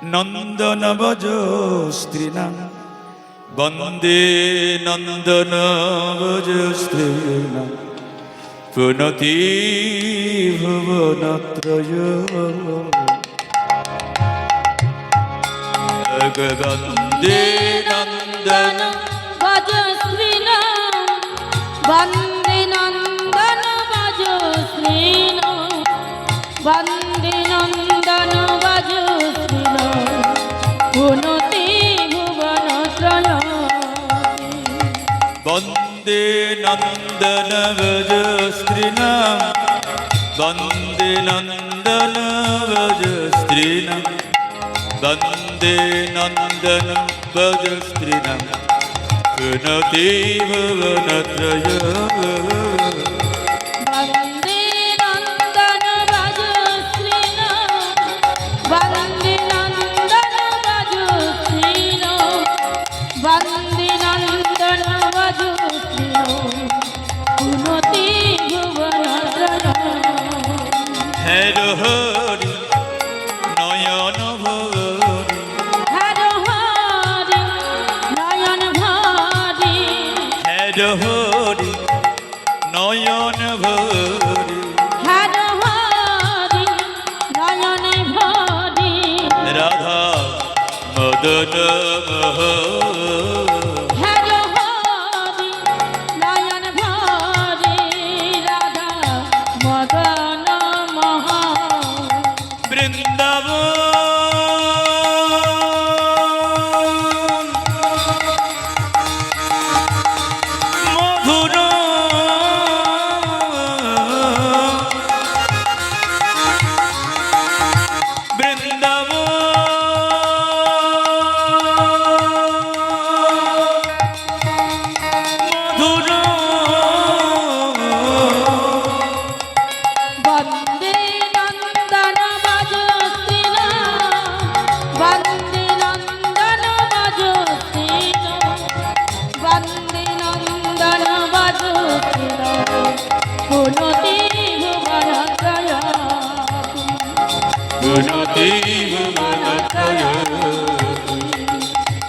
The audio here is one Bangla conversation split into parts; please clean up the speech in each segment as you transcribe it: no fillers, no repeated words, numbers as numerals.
নন্দন ভজ স্ত্রীণাং বন্দে নন্দন ভজ স্ত্রীণাং পুনতি ভুবনত্রয় বন্দে নন্দন ভজ শ্রীরাম বন্দে নন্দন ভজ শ্রীরাম বন্দে নন্দন ভজ শ্রীরাম পুনতি ভুবন ত্রয় বন্দে নন্দন ভজ স্ত্রীণাং বন্দে নন্দন ভজ স্ত্রীণাং বন্দে নন্দন ভজ স্ত্রীণাং পুনতি ভুবনত্রয় বন্দে নন্দন ভজ শ্রীরাম বন্দে নন্দন ভজ শ্রীরাম বন্দে নন্দন ভজ শ্রীরাম পুনতি ভুবন ত্রয় হর হরি নয়ন ভরি হর হরি নয়ন ভরি হর হরি নয়ন ভরি হর হরি নয়ন ভরি রাধা মদন মোহ হর হরি নয়ন ভরি রাধা মদন মোহ বৃন্দাবন মধুর মধুর বন্দে নন্দন ভজ শ্রীরাম বন্দে নন্দন ভজ শ্রীরাম বন্দে নন্দন ভজ শ্রীরাম পুনতি ভুবন ত্রয় গুণতি ভুবনত্রয়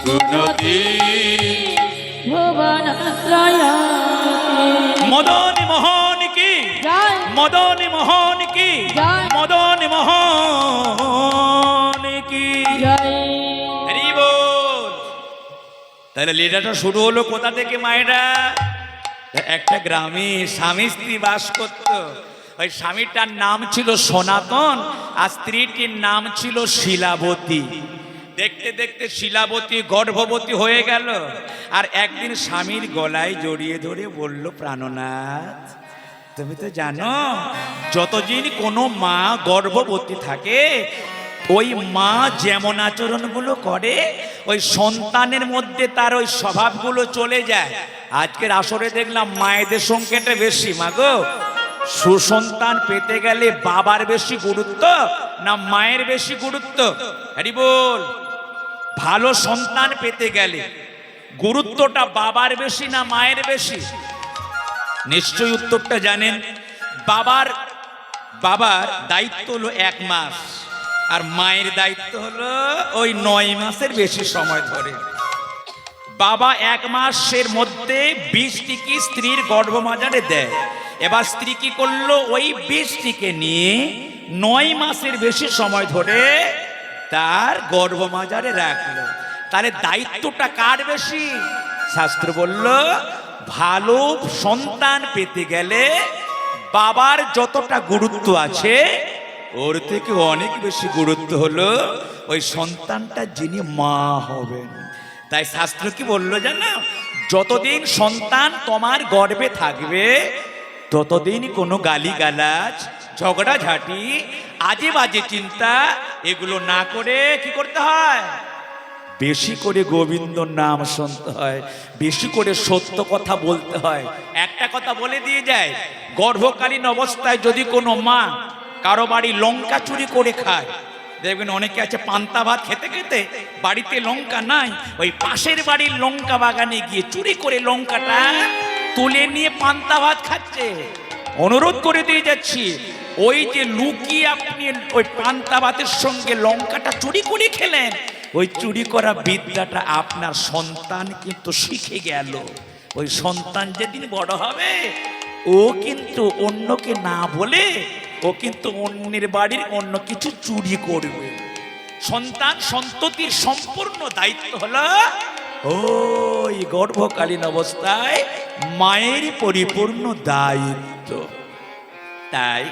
গুণতি ভুবন ত্রয় মদন মোহন কি জয় মদন মোহন কি জয় মদন মোহন কি জয় হরি বল। তাহলে লীলাটা শুরু হলো কোথা থেকে মায়েরা? একটা গ্রামে স্বামী স্ত্রী বাস করত। ওই স্বামীটার নাম ছিল সনাতন আর স্ত্রীটির নাম ছিল শিলাবতী। দেখতে দেখতে শিলাবতী গর্ভবতী হয়ে গেল। আর একদিন স্বামীর গলায় জড়িয়ে ধরে বলল, প্রাণনাথ তুমি তো জানো যতদিন কোনো মা গর্ভবতী থাকে ওই মা যেমন আচরণগুলো করে ওই সন্তানের মধ্যে তার ওই স্বভাবগুলো চলে যায়। আজকের আসরে দেখলাম মায়েদের সংখ্যাটা বেশি। মাগো, সুসন্তান পেতে গেলে বাবার বেশি গুরুত্ব না মায়ের বেশি গুরুত্ব? হরি বল। ভালো সন্তান পেতে গেলে গুরুত্বটা বাবার বেশি না মায়ের বেশি? নিশ্চয়ই উত্তরটা জানেন। বাবার দায়িত্ব হলো 1 মাস আর মায়ের দায়িত্ব হলো ওই 9 মাসের বেশি সময় ধরে। বাবা 1 মাসের মধ্যে 20টিকে স্ত্রীর গর্ভমাজারে দেয়। এবার স্ত্রী কি করলো? ওই 20টিকে নিয়ে 9 মাসের বেশি সময় ধরে তার গর্ভমাজারে রাখলো। তাহলে দায়িত্বটা কার বেশি? শাস্ত্র বলল ভালো সন্তান পেতে গেলে বাবার যতটা গুরুত্ব আছে ওর থেকে অনেক বেশি গুরুত্ব হলো ওই সন্তানটা যিনি মা হবেন। তাই শাস্ত্র কি বললো জানো? যতদিন সন্তান তোমার গর্ভে থাকবে ততদিন কোনো গালিগালাজ ঝগড়াঝাটি আজে বাজে চিন্তা এগুলো না করে কি করতে হয়? বেশি করে গোবিন্দর নাম শুনতে হয়, বেশি করে সত্য কথা বলতে হয়। একটা কথা বলে দিয়ে যায়, গর্ভকালীন অবস্থায় যদি কোনো মা কারো বাড়ি লঙ্কা চুরি করে খায়, দেখবেন অনেকে আছে পান্তা ভাত খেতে খেতে বাড়িতে লঙ্কা নাই, ওই পাশের বাড়ির লঙ্কা বাগানে গিয়ে চুরি করে লঙ্কাটা তুলে নিয়ে পান্তা ভাত খাচ্ছে। অনুরোধ করে দিয়ে যাচ্ছি, ওই যে লুকিয়ে আপনি ওই পান্তা ভাতের সঙ্গে লঙ্কাটা চুরি করে খেলেন, ওই চুরি করা বিদ্যাটা আপনার সন্তান কিন্তু শিখে গেল। ওই সন্তান যেদিন বড় হবে ও কিন্তু অন্যকে না বলে ও কিন্তু অন্যের বাড়ির অন্য কিছু চুরি করবে। সন্তান সন্ততির সম্পূর্ণ দায়িত্ব হলো ওই গর্ভকালীন অবস্থায় মায়ের পরিপূর্ণ দায়িত্ব। তাই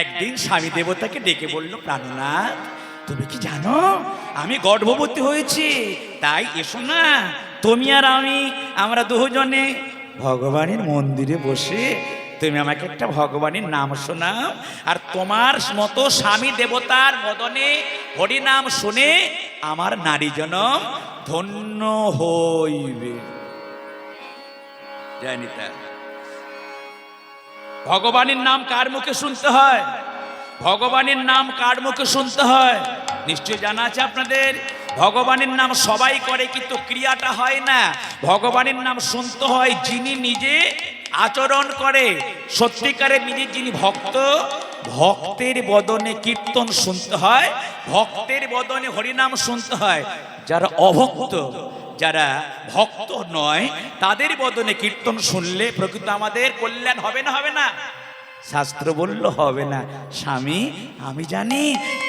একদিন স্বামী দেবতাকে ডেকে বলল, প্রাণনাথ তুমি কি জানো আমি গর্ভবতী হয়েছি, তাই এসো না তুমি আর আমরা দুজনে ভগবানের মন্দিরে বসে তুমি আমাকে একটা ভগবানের নাম শোনাও, আর তোমার মতো স্বামী দেবতার বদনে হরি নাম শুনে আমার নারী জনম ধন্য হইবে। জানি তা ভগবানের নাম কার মুখে শুনতে হয়? ভগবানের নাম কার মুখে শুনতে হয় নিশ্চয় জানা আছে আপনাদের। ভগবানের নাম সবাই করে কিন্তু ক্রিয়াটা হয় না। ভগবানের নাম শুনতে হয় যিনি নিজে আচরণ করে, সত্যিকারের নিজে যিনি ভক্ত, ভক্তের বদনে কীর্তন শুনতে হয়, ভক্তের বদনে হরিনাম শুনতে হয়। যারা অভক্ত, যারা ভক্ত নয়, তাদের বদনে কীর্তন শুনলে প্রকৃত আমাদের কল্যাণ হবে না? হবে না? শাস্ত্র বলল হবে না। স্বামী আমি জানি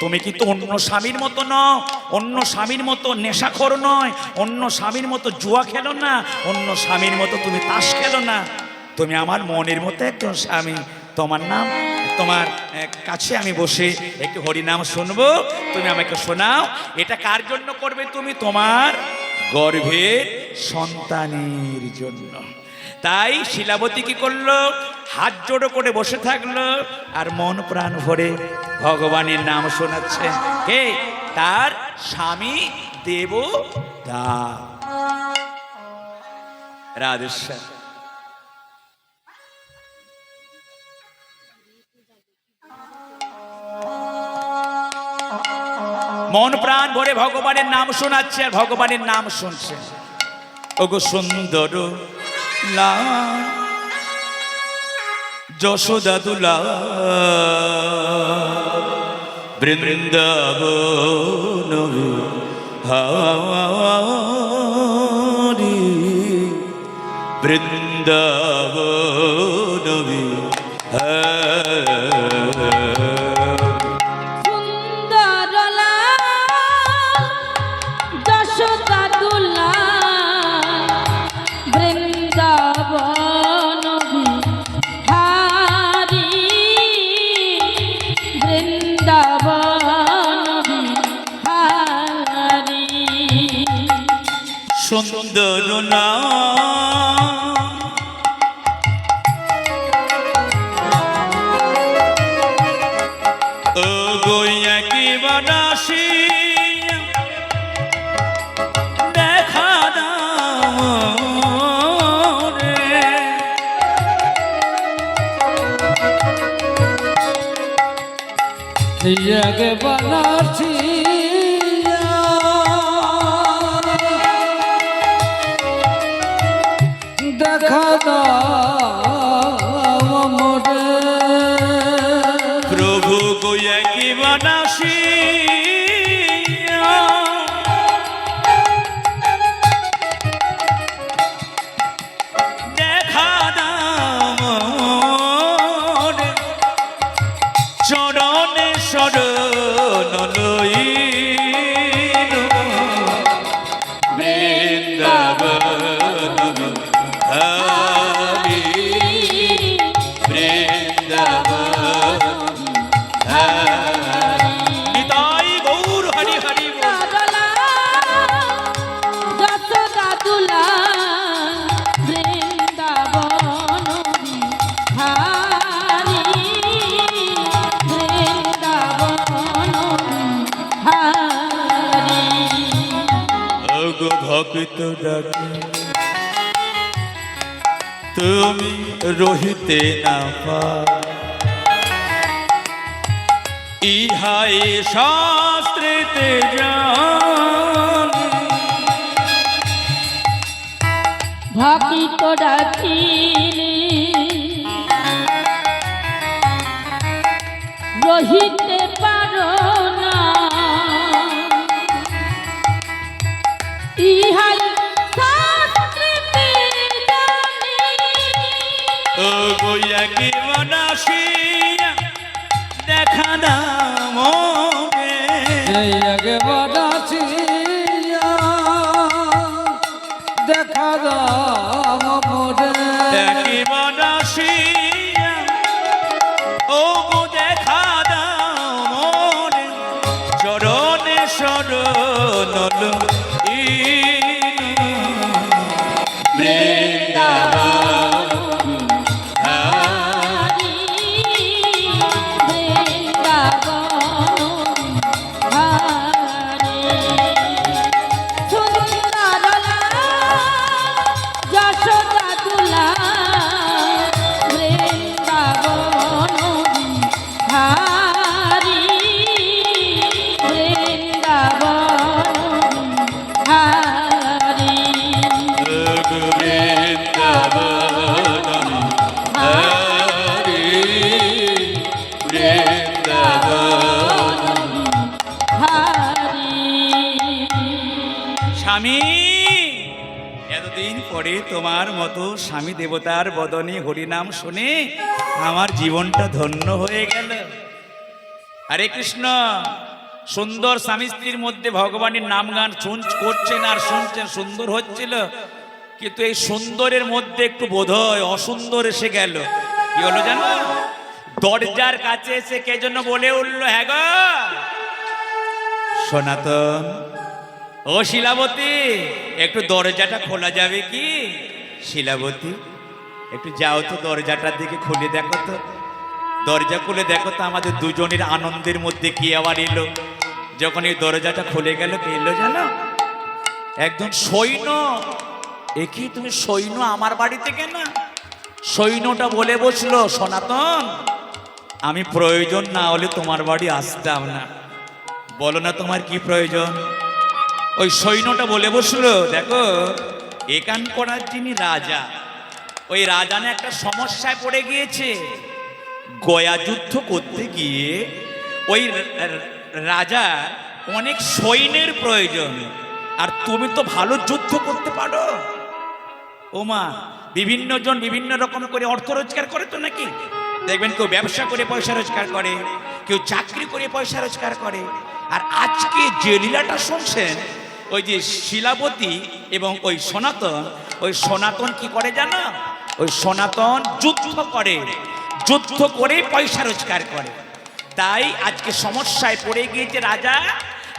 তুমি কিন্তু অন্য স্বামীর মতো নও, অন্য স্বামীর মতো নেশাখোর নয়, অন্য স্বামীর মতো জুয়া খেলো না, অন্য স্বামীর মতো তুমি তাস খেলো না, তুমি আমার মনের মতো একজন স্বামী। তোমার নাম, তোমার কাছে আমি বসে একটু হরিনাম শুনবো, তুমি আমাকে শোনাও। এটা কার জন্য করবে তুমি? তোমার গর্ভের সন্তানের জন্য। তাই শিলাবতী কি করলো? হাত জোড়ো করে বসে থাকলো আর মন প্রাণ ভরে ভগবানের নাম শোনাচ্ছে। কে? তার স্বামী দেবতা। রাধেশ্বর মন প্রাণ ভরে ভগবানের নাম শোনাচ্ছে আর ভগবানের নাম শুনছে। ওগো সুন্দর লা যশোদা দুলা বৃন্দাবন হারি বৃন্দাবন সুন্দর না ও গোয়া কি বানাসি দেখা দাও রে, জাগে বানাসি দেখা দাও মোরে, প্রভু গোয়া কি বানাসি দেখা দাও রে, চরণে শরণ লই বৃন্দাবন হরি বৃন্দাবন নিতাই গৌর হরি হরি ভক্ত ডাকে তুমি রহিতে না পার, ইহাই শাস্ত্রেতে জানি ভক্ত ডাকিলে সহিতে পারো না ইহাই শাস্ত্রীতে জানি। ও গোয়া কি মনাসি দেখা দাও এই আগে বাড়াছি দেখা দাম মোরে কি মনাসি ও গো দেখা দাও মনে চরণে শরণ বৃন্দাবন হারি বৃন্দাবন হারি সুন্দর যশোদা দুলা বৃন্দাবন হারি বৃন্দাবন হারি স্বামী এতদিন পরে তোমার মতো স্বামী দেবতার বদনে হরিনাম শুনে আমার জীবনটা ধন্য হয়ে গেল। হরে কৃষ্ণ। সুন্দর স্বামী স্ত্রীর মধ্যে ভগবানের নাম গান করছেন আর শুনছেন, সুন্দর হচ্ছিল, কিন্তু এই সুন্দরের মধ্যে একটু বোধহয় অসুন্দর এসে গেল। কি হলো জানো? দরজার কাছে এসে কে জন্য বলে উঠলো, হ্যাঁ গো সনাতন, ও শিলাবতী, একটু দরজাটা খোলা যাবে কি? শিলাবতী একটু যাও তো দরজাটার দিকে খুলে দেখো তো। দরজা খুলে দেখো তো আমাদের দুজনের আনন্দের মধ্যে কি আবার এলো। যখন এই দরজাটা খুলে গেল, কে এলো জানো? একজন সৈন্য। একই তুমি সৈন্য আমার বাড়িতে কেন? সৈন্যটা বলে বসলো, সনাতন আমি প্রয়োজন না হলে তোমার বাড়ি আসতাম না। বলো না তোমার কি প্রয়োজন? ওই সৈন্যটা বলে বসলো, দেখো এখান করার যিনি রাজা, ওই রাজা না একটা সমস্যায় পড়ে গিয়েছে। গয়া যুদ্ধ করতে গিয়ে ওই রাজা অনেক সৈন্যের প্রয়োজন, আর তুমি তো ভালো যুদ্ধ করতে পারো। ওমা, বিভিন্ন জন বিভিন্ন রকম করে অর্থ রোজগার করে তো নাকি? দেখবেন কেউ ব্যবসা করে পয়সা রোজগার করে, কেউ চাকরি করে পয়সা রোজগার করে। আর আজকে যে লীলাটা শুনছেন, ওই যে শিলাবতী এবং ওই সনাতন কি করে জানো? ওই সনাতন যুদ্ধ করে, যুদ্ধ করে পয়সা রোজগার করে। তাই আজকে সমস্যায় পড়ে গিয়েছে রাজা।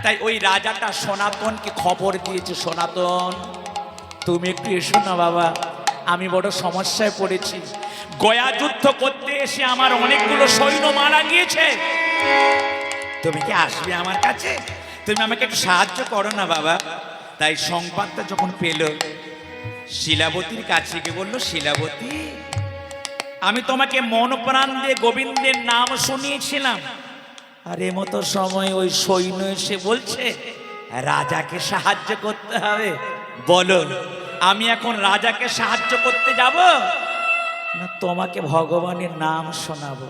তাই ওই রাজাটা সনাতনকে খবর দিয়েছে, সনাতন তুমি একটু এসো না বাবা, আমি বড় সমস্যায় পড়েছি। গয়া যুদ্ধ করতে এসে আমার অনেকগুলো সৈন্য মারা গিয়েছে, তুমি কি আসবে আমার কাছে? তুমি আমাকে একটু সাহায্য করো না বাবা। তাই সংবাদটা যখন পেল, শিলাবতীর কাছে গিয়ে বললো, শিলাবতী আমি তোমাকে মন প্রাণ দিয়ে গোবিন্দের নাম শুনিয়েছিলাম, আর এ মতো সময় ওই সৈন্য এসে বলছে রাজাকে সাহায্য করতে হবে। বলো আমি এখন রাজাকে সাহায্য করতে যাব না তোমাকে ভগবানের নাম শোনাবো?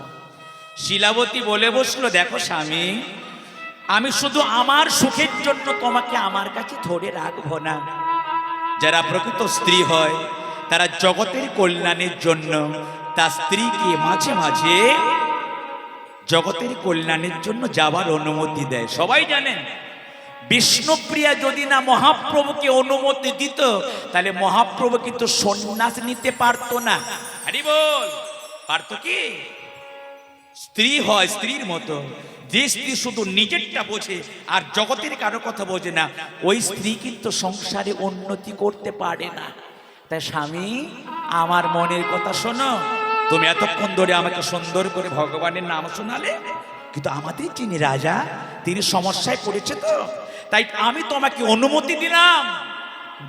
শিলাবতী বলে বসলো, দেখো স্বামী, আমি শুধু আমার সুখের জন্য তোমাকে আমার কাছে ধরে রাখবো না। যারা প্রকৃত স্ত্রী হয় তারা জগতের কল্যাণের জন্য তার স্ত্রীকে মাঝে মাঝে জগতের কল্যাণের জন্য যাবার অনুমতি দেয়। সবাই জানেন বিষ্ণুপ্রিয়া যদি না মহাপ্রভুকে অনুমতি দিত, তাহলে মহাপ্রভু কিন্তু সন্ন্যাস নিতে পারতো না। আরে বল, পারতো কি? স্ত্রী হয় স্ত্রীর মতো, যে স্ত্রী শুধু নিজেরটা বোঝে আর জগতের কারো কথা বোঝে না, ওই স্ত্রী কিন্তু সংসারে উন্নতি করতে পারে না। তাই স্বামী, আমার মনের কথা শোনো। তুমি এতক্ষণ ধরে আমাকে সুন্দর করে ভগবানের নাম শোনালে, কিন্তু আমাদের যিনি রাজা তিনি সমস্যায় পড়েছে, তো তাই আমি তোমাকে অনুমতি দিলাম,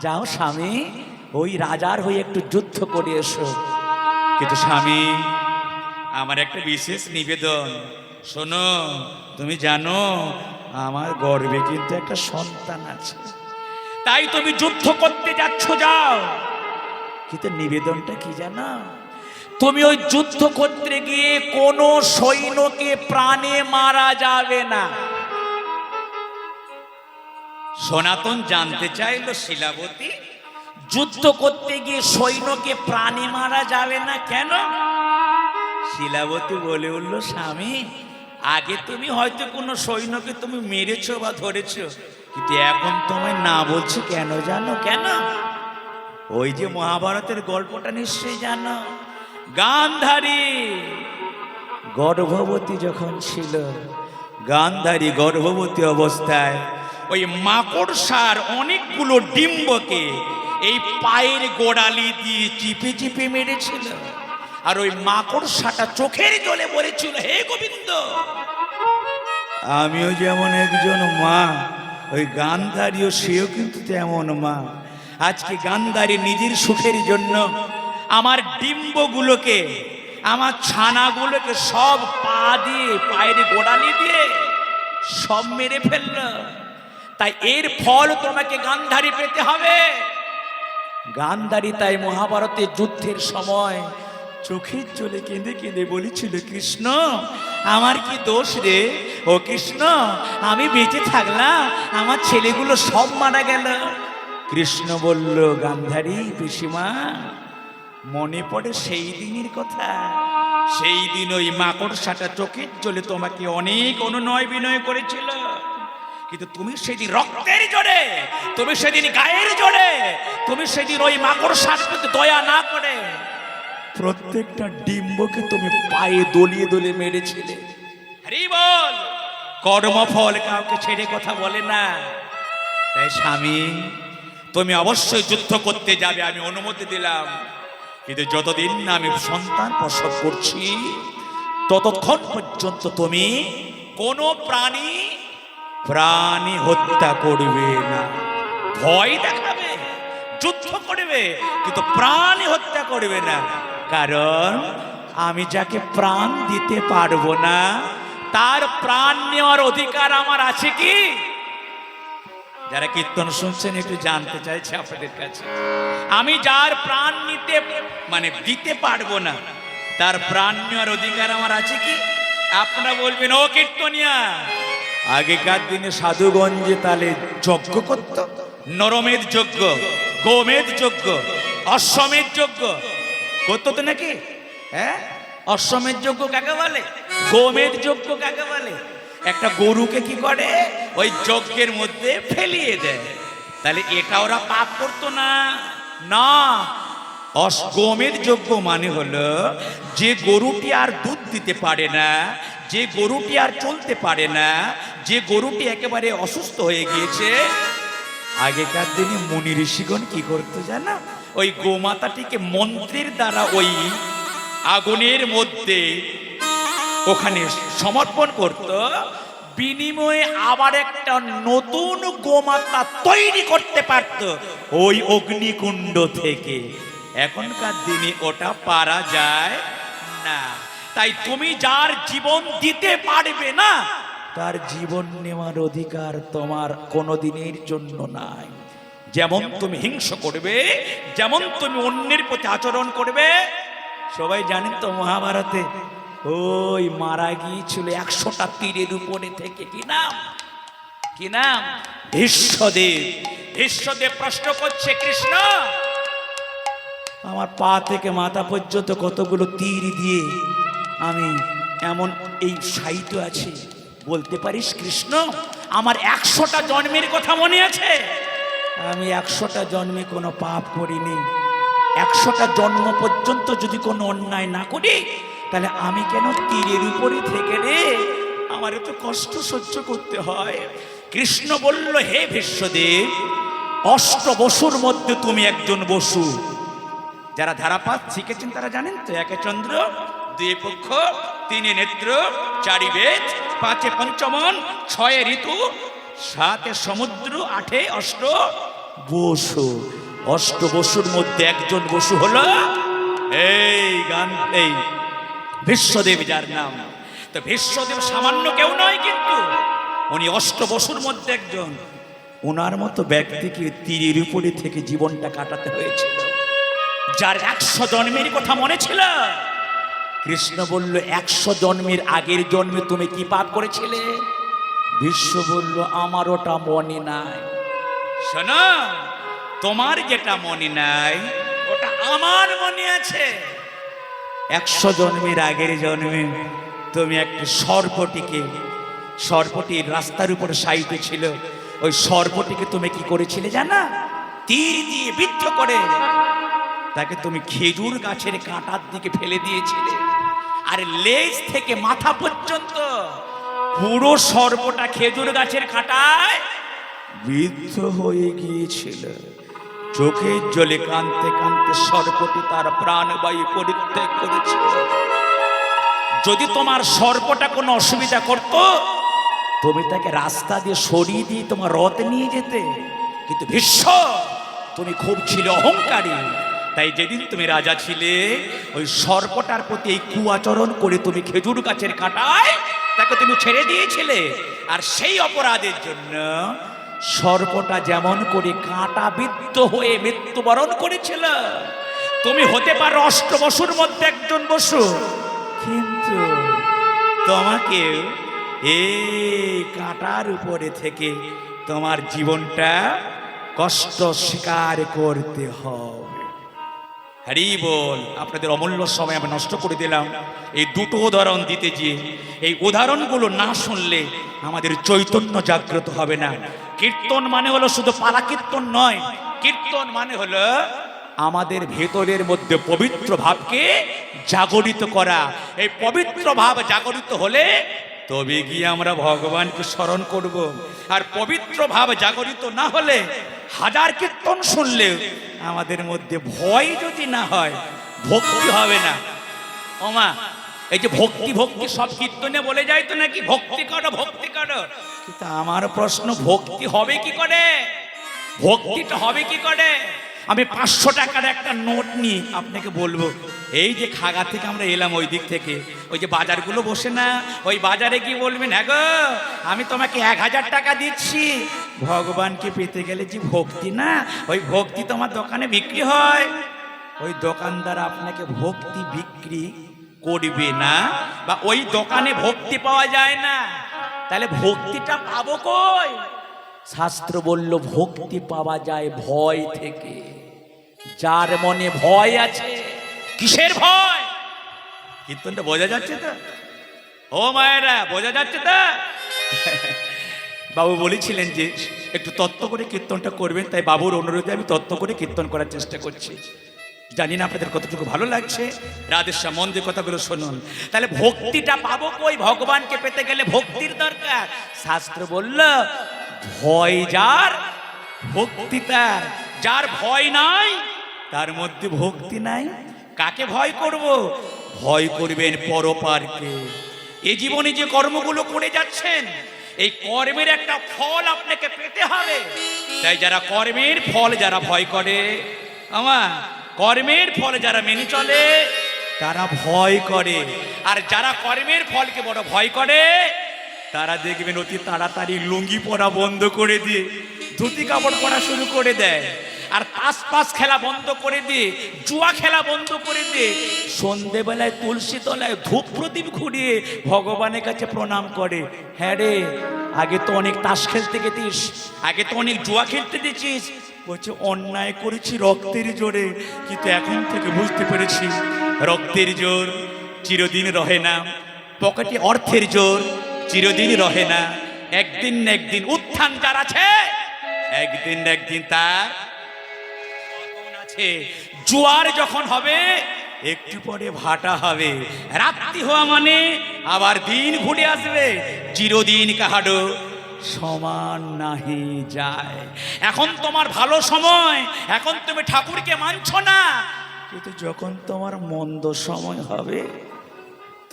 যাও স্বামী ওই রাজার হয়ে একটু যুদ্ধ করে এসো। কিন্তু স্বামী, আমার একটা বিশেষ নিবেদন শোনো। তুমি জানো আমার গর্ভে কিন্তু একটা সন্তান আছে, তাই তুমি যুদ্ধ করতে যাচ্ছ, যাও। কিন্তু নিবেদনটা কি জানো? তুমি ওই যুদ্ধ করতে গিয়ে কোনো সৈন্যকে প্রাণে মারা যাবে না। সনাতন জানতে চাইল, শিলাবতী যুদ্ধ করতে গিয়ে সৈন্যকে প্রাণে মারা যাবে না কেন? শিলাবতী বলে উঠল, স্বামী, আগে তুমি হয়তো কোনো সৈন্যকে তুমি মেরেছো বা ধরেছো, কিন্তু এখন তোমায় না বলছি কেন জানো? কেন? ওই যে মহাভারতের গল্পটা নিশ্চয়ই জানো। গান্ধারী গর্ভবতী যখন ছিল, গান্ধারী গর্ভবতী অবস্থায় ওই মাকড়সার অনেকগুলো ডিম্বকে এই পায়ের গোড়ালি দিয়ে চিপে চিপে মেরেছিল। আর ওই মাকড়সাটা চোখের জলে বলেছিল, হে গোবিন্দ, আমিও যেমন একজন মা, ওই গান্ধারীও সেও কিন্তু তেমন মা। আজকে গান্ধারী নিজের সুখের জন্য আমার ডিম্বগুলোকে, আমার ছানাগুলোকে সব পা দিয়ে, পায়ের গোড়ালি দিয়ে সব মেরে ফেলল। তাই এর ফল তোমাকে গান্ধারী পেতে হবে। গান্ধারী তাই মহাভারতের যুদ্ধের সময় চোখের জলে কেঁদে কেঁদে বলেছিল, কৃষ্ণ, আমার কি দোষ রে? ও কৃষ্ণ, আমি বেঁচে থাকলাম, আমার ছেলেগুলো সব মারা গেল। কৃষ্ণ বলল, গান্ধারী পিসিমা, মনে পড়ে সেই দিনের কথা। সেই দিন ওই মাকড়সাটা চোখের জলে তোমাকে অনেক অনুনয় বিনয় করেছিল, কিন্তু তুমি সেদিন রক্তের জোরে, তুমি সেদিন গায়ের জোরে, তুমি সেদিন ওই মাকড়সার প্রতি দয়া না করে প্রত্যেকটা ডিম্বকে তুমি পায়ে দলিয়ে দলিয়ে মেরেছিলে। হরি বল। কর্মফল কাউকে ছেড়ে কথা বলে না। তাই স্বামী, তুমি অবশ্যই যুদ্ধ করতে যাবে, আমি অনুমতি দিলাম, কিন্তু যতদিন না আমি সন্তান প্রসব করছি ততক্ষণ পর্যন্ত তুমি কোনো প্রাণী হত্যা করবে না। ভয় দেখাবে, যুদ্ধ করবে, কিন্তু প্রাণী হত্যা করবে না। কারণ আমি যাকে প্রাণ দিতে পারবো না তার প্রাণ নেওয়ার অধিকার আমার আছে কি? যারা কীর্তন শুনছেন একটু জানতে চাইছে আপনাদের কাছে, আমি যার প্রাণ দিতে পারবো না তার প্রাণ নেওয়ার অধিকার আমার আছে কি? আপনারা বলবেন, ও কীর্তনিয়া, আগেকার দিনে সাধুগঞ্জে তাহলে যজ্ঞ করত, নরমেধ যজ্ঞ, গোমেধ যজ্ঞ, অশ্বমেধ যজ্ঞ করতো তো নাকি? হ্যাঁ, অশ্বমেধ যজ্ঞ কাকে বলে? গোমেধ যজ্ঞ কাকে বলে? একটা গরুকে কি করে, ওই যজ্ঞের মধ্যে ফেলিয়ে দেয়। তাহলে এটা ওরা পাপ করতো না? না। গোমেধ যজ্ঞ মানে হলো যে গরুটি আর দুধ দিতে পারে না, যে গরুটি আর চলতে পারে না, যে গরুটি একেবারে অসুস্থ হয়ে গিয়েছে, আগেকার দিনে মুনি ঋষিগণ কি করতো জানো? ওই গোমাতাটিকে মন্ত্রের দ্বারা ওই আগুনের মধ্যে ওখানে সমর্পণ করত, বিনিময়ে আবার একটা নতুন গোমাতা তৈরি করতে পারত ওই অগ্নিকুণ্ড থেকে। এখনকার দিনে ওটা পারা যায় না। তাই তুমি যার জীবন দিতে পারবে না তার জীবন নেওয়ার অধিকার তোমার কোনোদিনের জন্য নাই। যেমন তুমি হিংসা করবে, যেমন তুমি অন্যের প্রতি আচরণ করবে। সবাই জানেন তো মহাভারতে ওই মারা গিয়েছিল 100টা তীরের উপরে থেকে, কি নাম? ভীষ্মদেব। ভীষ্মদেব প্রশ্ন করছে, কৃষ্ণ, আমার পা থেকে মাথা পর্যন্ত কতগুলো তীর দিয়ে আমি এমন এই সাহিত্য আছে, বলতে পারিস কৃষ্ণ? আমার 100টা জন্মের কথা মনে আছে? আমি 100টা জন্মে কোনো পাপ করিনি। 100টা জন্ম পর্যন্ত যদি কোনো অন্যায় না করি, তাহলে আমি কেন তীরের উপরে থেকে রে? আমার এত কষ্ট সহ্য করতে হয়। কৃষ্ণ বলল, হে ভীষ্মদেব, 8 বসুর মধ্যে তুমি একজন বসু। যারা ধারাপাত শিখেছেন তারা জানেন তো, 1 চন্দ্র, 2 পক্ষ, 3 নেত্র, 4 বেদ, 5 পঞ্চমন, 6 ঋতু, 7 সমুদ্র, 8 অষ্ট বসু। 8 বসুর মধ্যে একজন বসু হলো এই ভীষ্মদেব, যার নাম। তো ভীষ্মদেব সামান্য কেউ নয়, কিন্তু উনি 8 বসুর মধ্যে একজন। ওনার মতো ব্যক্তিকে তীরের উপরে থেকে জীবনটা কাটাতে হয়েছিল। যার 100 জন্মের কথা মনে ছিল। কৃষ্ণ বলল 100 জন্মের আগের জন্মে তুমি কি পাপ করেছিলে? ভীষ্ম বলল আমার ওটা মনে নাই। শোনো, তোমার যেটা মনে নাই ওটা আমার মনে আছে। 100 জন্মের আগের জন্মে তুমি একটা সর্পটির রাস্তার উপরে শায়িত ছিল, ওই সর্পটিকে তুমি কি করেছিলে জানা? তীর দিয়ে বিদ্ধ করে তাকে তুমি খেজুর গাছের কাঁটার দিকে ফেলে দিয়েছিলে। আর লেজ থেকে মাথা পর্যন্ত পুরো সর্পটা খেজুর গাছের কাঁটায় বিদ্ধ হয়ে গিয়েছিল। চোখের জলে কাঁদতে কাঁদতে সর্পটি তার প্রাণবায়ু পরিত্যাগ করেছিল। যদি তোমার সর্পটা কোনো অসুবিধা করত, তুমি তাকে রাস্তা দিয়ে সরিয়ে দিয়ে তোমার রথ নিয়ে যেতে। কিন্তু ভীষ্ম, তুমি খুব ছিলে অহংকারী, তাই যেদিন তুমি রাজা ছিলে ওই সর্পটার প্রতি এই কুআচরণ করে তুমি খেজুর গাছের কাঁটায় তাকে তুমি ছেড়ে দিয়েছিলে। আর সেই অপরাধের জন্য সর্পটা যেমন করে কাঁটা বিদ্ধ হয়ে মৃত্যুবরণ করেছিল। তুমি হতে পারো অষ্টবসুর মধ্যে একজন বসু, কিন্তু তোমাকে এই কাঁটার উপরে থেকে তোমার জীবনটা কষ্ট স্বীকার করতে হবে। হরি বল। আপনাদের অমূল্য সময় আমি নষ্ট করে দিলাম এই দুটো উদাহরণ দিতে গিয়ে। এই উদাহরণগুলো না শুনলে আমাদের চৈতন্য জাগ্রত হবে না। কীর্তন মানে হলো শুধু পালা কীর্তন নয়, কীর্তন মানে হলো আমাদের ভেতরের মধ্যে পবিত্র ভাবকে জাগরিত করা। এই পবিত্র ভাব জাগরিত হলে তবে গিয়ে আমরা ভগবানকে স্মরণ করব। আর পবিত্র ভাব জাগরিত না হলে হাজার কীর্তন শুনলে আমাদের মধ্যে ভয় যদি না হয়, ভক্তি হবে না। ওমা, এই যে ভক্তি ভক্তি সব কীর্তনে বলে যায় তো নাকি ভক্তি করো ভক্তি করো, কিন্তু আমার প্রশ্ন ভক্তি হবে কি করে? ভক্তিটা হবে কি করে? আমি 500 টাকার একটা নোট নিয়ে আপনাকে বলবো, এই যে খাগা থেকে আমরা এলাম ওই দিক থেকে, ওই যে বাজারগুলো বসে না, ওই বাজারে কি বলবেন, হ্যাঁ গো আমি তোমাকে 1000 টাকা দিচ্ছি। ভগবানকে পেতে গেলে যে ভক্তি না, ওই ভক্তি তোমার দোকানে বিক্রি হয়। ওই দোকানদার আপনাকে ভক্তি বিক্রি করবে না, বা ওই দোকানে ভক্তি পাওয়া যায় না। তাহলে ভক্তিটা পাবো কই? শাস্ত্র বলল ভক্তি পাওয়া যায় ভয় থেকে। যার মনে ভয় আছে, কিসের ভয়? কীর্তনটা বোঝা যাচ্ছে তো? ও মায়েরা, বোঝা যাচ্ছে তো? বাবু বলেছিলেন যে একটু তত্ত্ব করে কীর্তনটা করবেন, তাই বাবুর অনুরোধে আমি তত্ত্ব করে কীর্তন করার চেষ্টা করছি। জানি না আপনাদের কতটুকু ভালো লাগছে। রাধেশ্যাম, মন দিয়ে কথাগুলো শুনুন। তাহলে ভক্তিটা পাবো কই? ভগবানকে পেতে গেলে ভক্তির দরকার। শাস্ত্র বলল ভয় যার, ভক্তি তার। যার ভয় নাই তার মধ্যে ভক্তি নাই। কাকে ভয় করব? ভয় করবেন পরপারকে। এই জীবনে যে কর্মগুলো করে যাচ্ছেন, এই কর্মের একটা ফল আপনাকে পেতে হবে। তাই যারা কর্মের ফল যারা ভয় করে, আমার কর্মের ফল যারা মেনে চলে তারা ভয় করে। আর যারা কর্মের ফলকে বড় ভয় করে তারা দেখবেন অতি তাড়াতাড়ি লুঙ্গি পরা বন্ধ করে দিয়ে ধুতি কাপড় পরা শুরু করে দেয়। আর তাস খেলা বন্ধ করে দিয়ে, জুয়া খেলা বন্ধ করে দিয়ে সন্ধেবেলায় তুলসী তলায় ধূপ প্রদীপ ঘুরিয়ে ভগবানের কাছে প্রণাম করে। হ্যাঁ রে, আগে তো অনেক তাস খেলতে গেছিস, আগে তো অনেক জুয়া খেলতে দিয়েছিস। বলছে অন্যায় করেছি রক্তের জোরে, কিন্তু এখন থেকে বুঝতে পেরেছি রক্তের জোর চিরদিন রহে না, পকেটে অর্থের জোর চিরদিন রহে না। একদিন না একদিন উত্থান যার আছে, একদিন না একদিন তার আছে। জোয়ার যখন হবে একটু পরে ভাটা হবে। রাত্রি হওয়া মানে আবার দিন ঘুরে আসবে। চিরদিন কাহাডো সমান নাহি যায়। এখন তোমার ভালো সময়, এখন তুমি ঠাকুরকে মানছো না, কিন্তু যখন তোমার মন্দ সময় হবে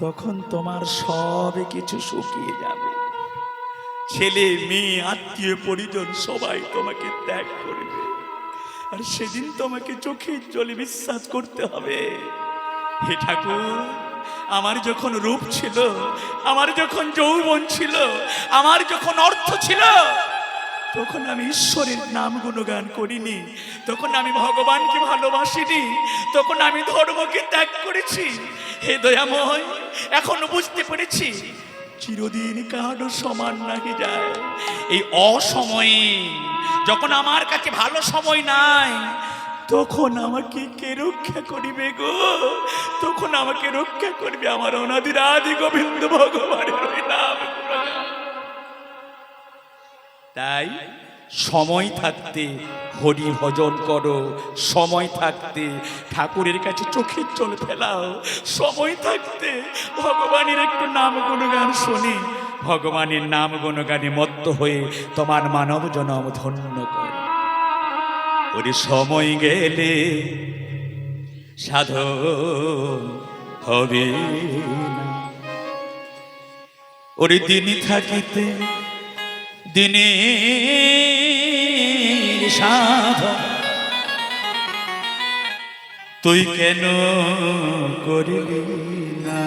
তখন তোমার সব কিছু শুকিয়ে যাবে। ছেলে মেয়ে আত্মীয় পরিজন সবাই তোমাকে ত্যাগ করবে। আর সেদিন তোমাকে চোখের জলে বিশ্বাস করতে হবে, হে ঠাকুর, আমার যখন রূপ ছিল, আমার যখন যৌবন ছিল, আমার যখন অর্থ ছিল, তখন আমি ঈশ্বরের নাম গুণগান করিনি, তখন আমি ভগবানকে ভালোবাসিনি, তখন আমি ধর্মকে ত্যাগ করেছি। হে দয়াময়, এখনো বুঝতে পেরেছি চিরদিন কারো সমান নাহি যায়। এই অসময়ে যখন আমার কাছে ভালো সময় নাই, তখন আমাকে কে রক্ষা করিবে গো? তখন আমাকে রক্ষা করবে আমার অনাদির আদি গোবিন্দ ভগবানের ওই নাম। তাই সময় থাকতে হরি ভজন করো, সময় থাকতে ঠাকুরের কাছে চোখের জল ফেলাও, সময় থাকতে ভগবানের একটু নাম গুণগান শুনি, ভগবানের নাম গুণগানে মত্ত হয়ে তোমার মানব জনম ধন্য কর। ওরে সময় গেলে সাধন হবে না, ওরে দিন থাকিতে দিনের সাধন তুই কেন করলি না?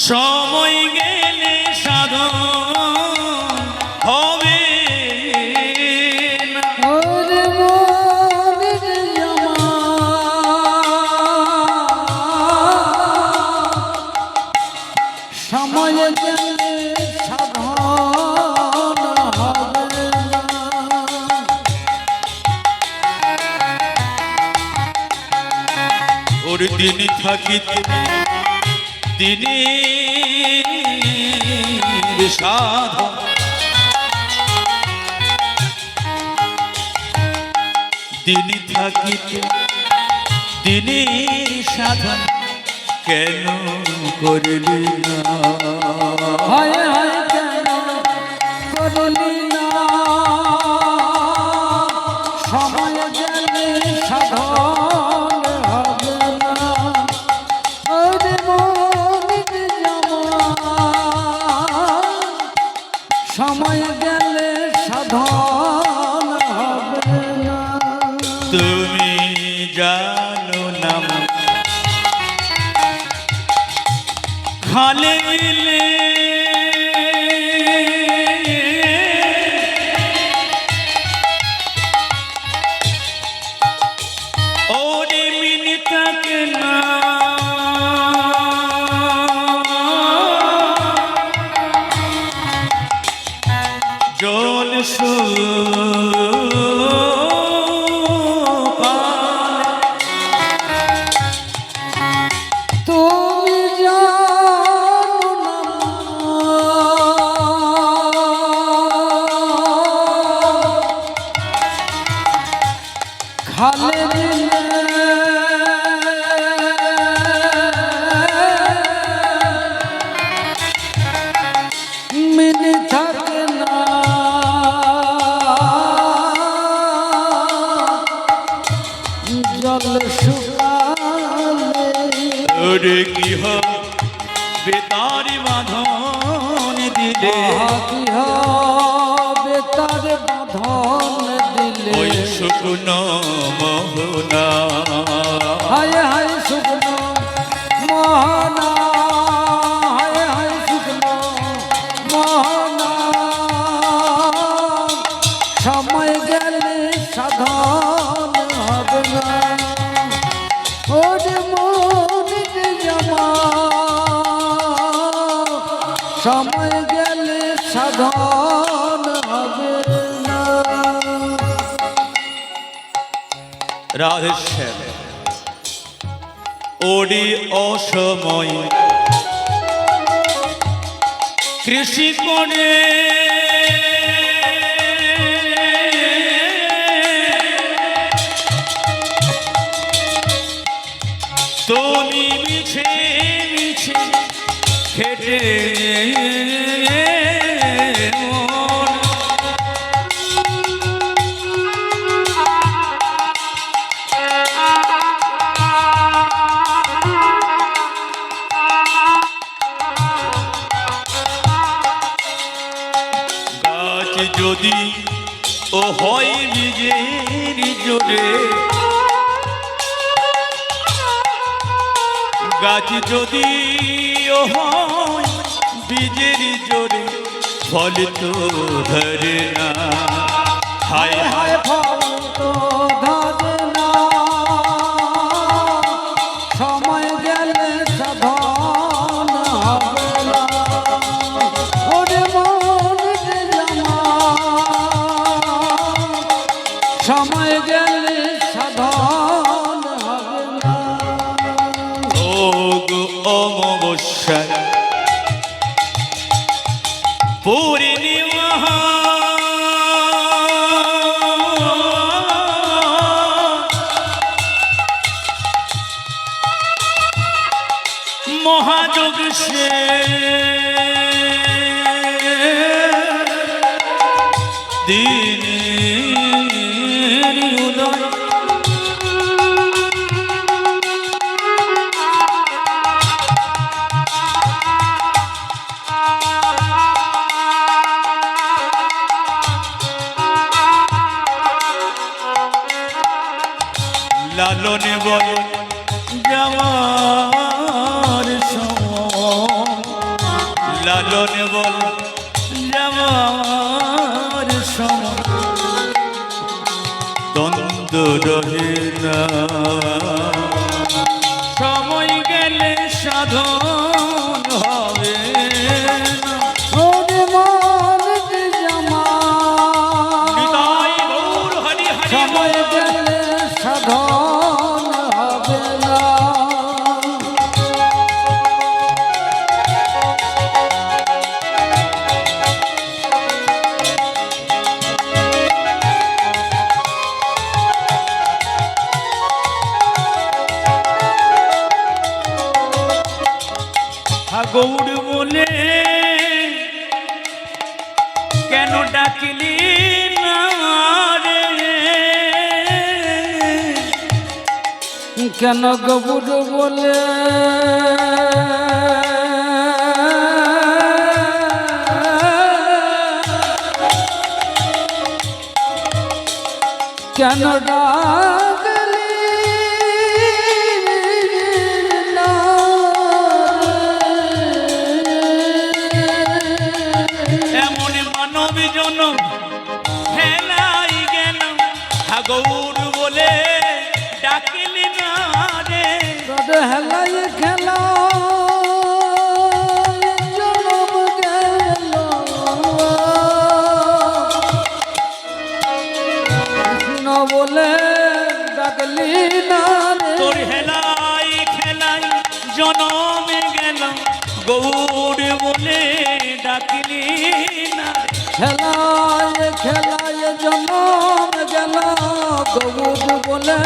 সময় গেলে সাধন হবে না। ওরে মনের জামা সময় গেলে সাধন হবে না। ওর দিন থাকিতে দিনের সাধন দিন থাকিতে দিনের সাধন কেন করলি না? হায় হায় কেন করলি না? সময় গেলে সাধন হবে না। ওরে মনের জামা সময় গেলে সাধন হবে না। তুমি জানো না খালে ওরে মিনিটাকে না জল তুমি জানো না খালে মিনি থাকে না। জল শুকালে ওরে কি হবে তার বাঁধন দিলে, কি হবে তার বাঁধন দিলে। ওই শুকনো মোহনা হায় হায় শুকনো মোহনা, হায় হায় শুকনো মোহনা। সময় গেলে সাধন হবে না। ওরে মনের জামা সময় গেলে সাধন হবে না। রাধেশ্যাম ওরে অসময় কৃষি করে তুমি মিছে মিছে খেটে গাছ যদি ও হয় নিজের জোরে, গাছ যদি ও হয় বীজের জোরে ফল তো ধরে না, হায় হায় হায় ফল তো ধরে না, সময় গেলে সাধন হবে না। ওরে মন রে আমার, সময় গেলে সাধন হবে না। ও গো অমাবস্যায় পূর্ণিমা মহাযোগ সে দিনের উদয়, লালনে বল যাওয়ার সময়, লালনে বল যাওয়ার সময়, দ্বন্দ্ব রহে না, সময় গেলে সাধন হবে না। ওরে মন রে আমার, নিতাই গৌর হরি হরি সময় গেলে সাধন হবে না। গৌর বলে কেন ডাকিলি না রে, কেন গবুর বলে কেন ডাকলি না এমন মানব জনম হেলাই গেল, গৌর বলে ডাকিলি না রে, তোর হেলাই খেলা জনম গেল, কৃষ্ণ বলে ডাকলি না রে। তোর হেলাই খেলাই জনমে গেল, গৌর বলে ডাকিলি না রে। খেলায় খেলায় জনম গেল, গবুর বলে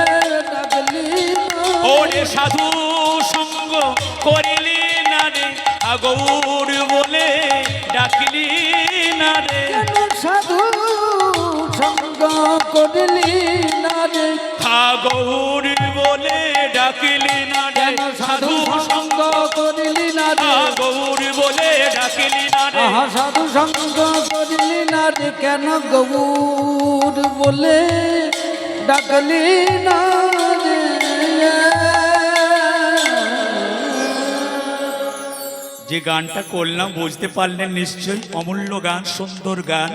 ডাকলি না। ওরে সাধু সঙ্গ করিলি না রে, গৌর বলে ডাকিলি না রে, কেন সাধু সঙ্গ করলি না রে, গৌর বলে ডাকিলি না রে, কেন সাধু সঙ্গ করলি না রে, গৌর বলে ডাকিলি না রে, আহা সাধু সঙ্গ করলি না রে, কেন গবুর বলে ডাকলি না রে। যে গানটা করলাম বুঝতে পারলেন নিশ্চয়ই, অমূল্য গান, সুন্দর গান,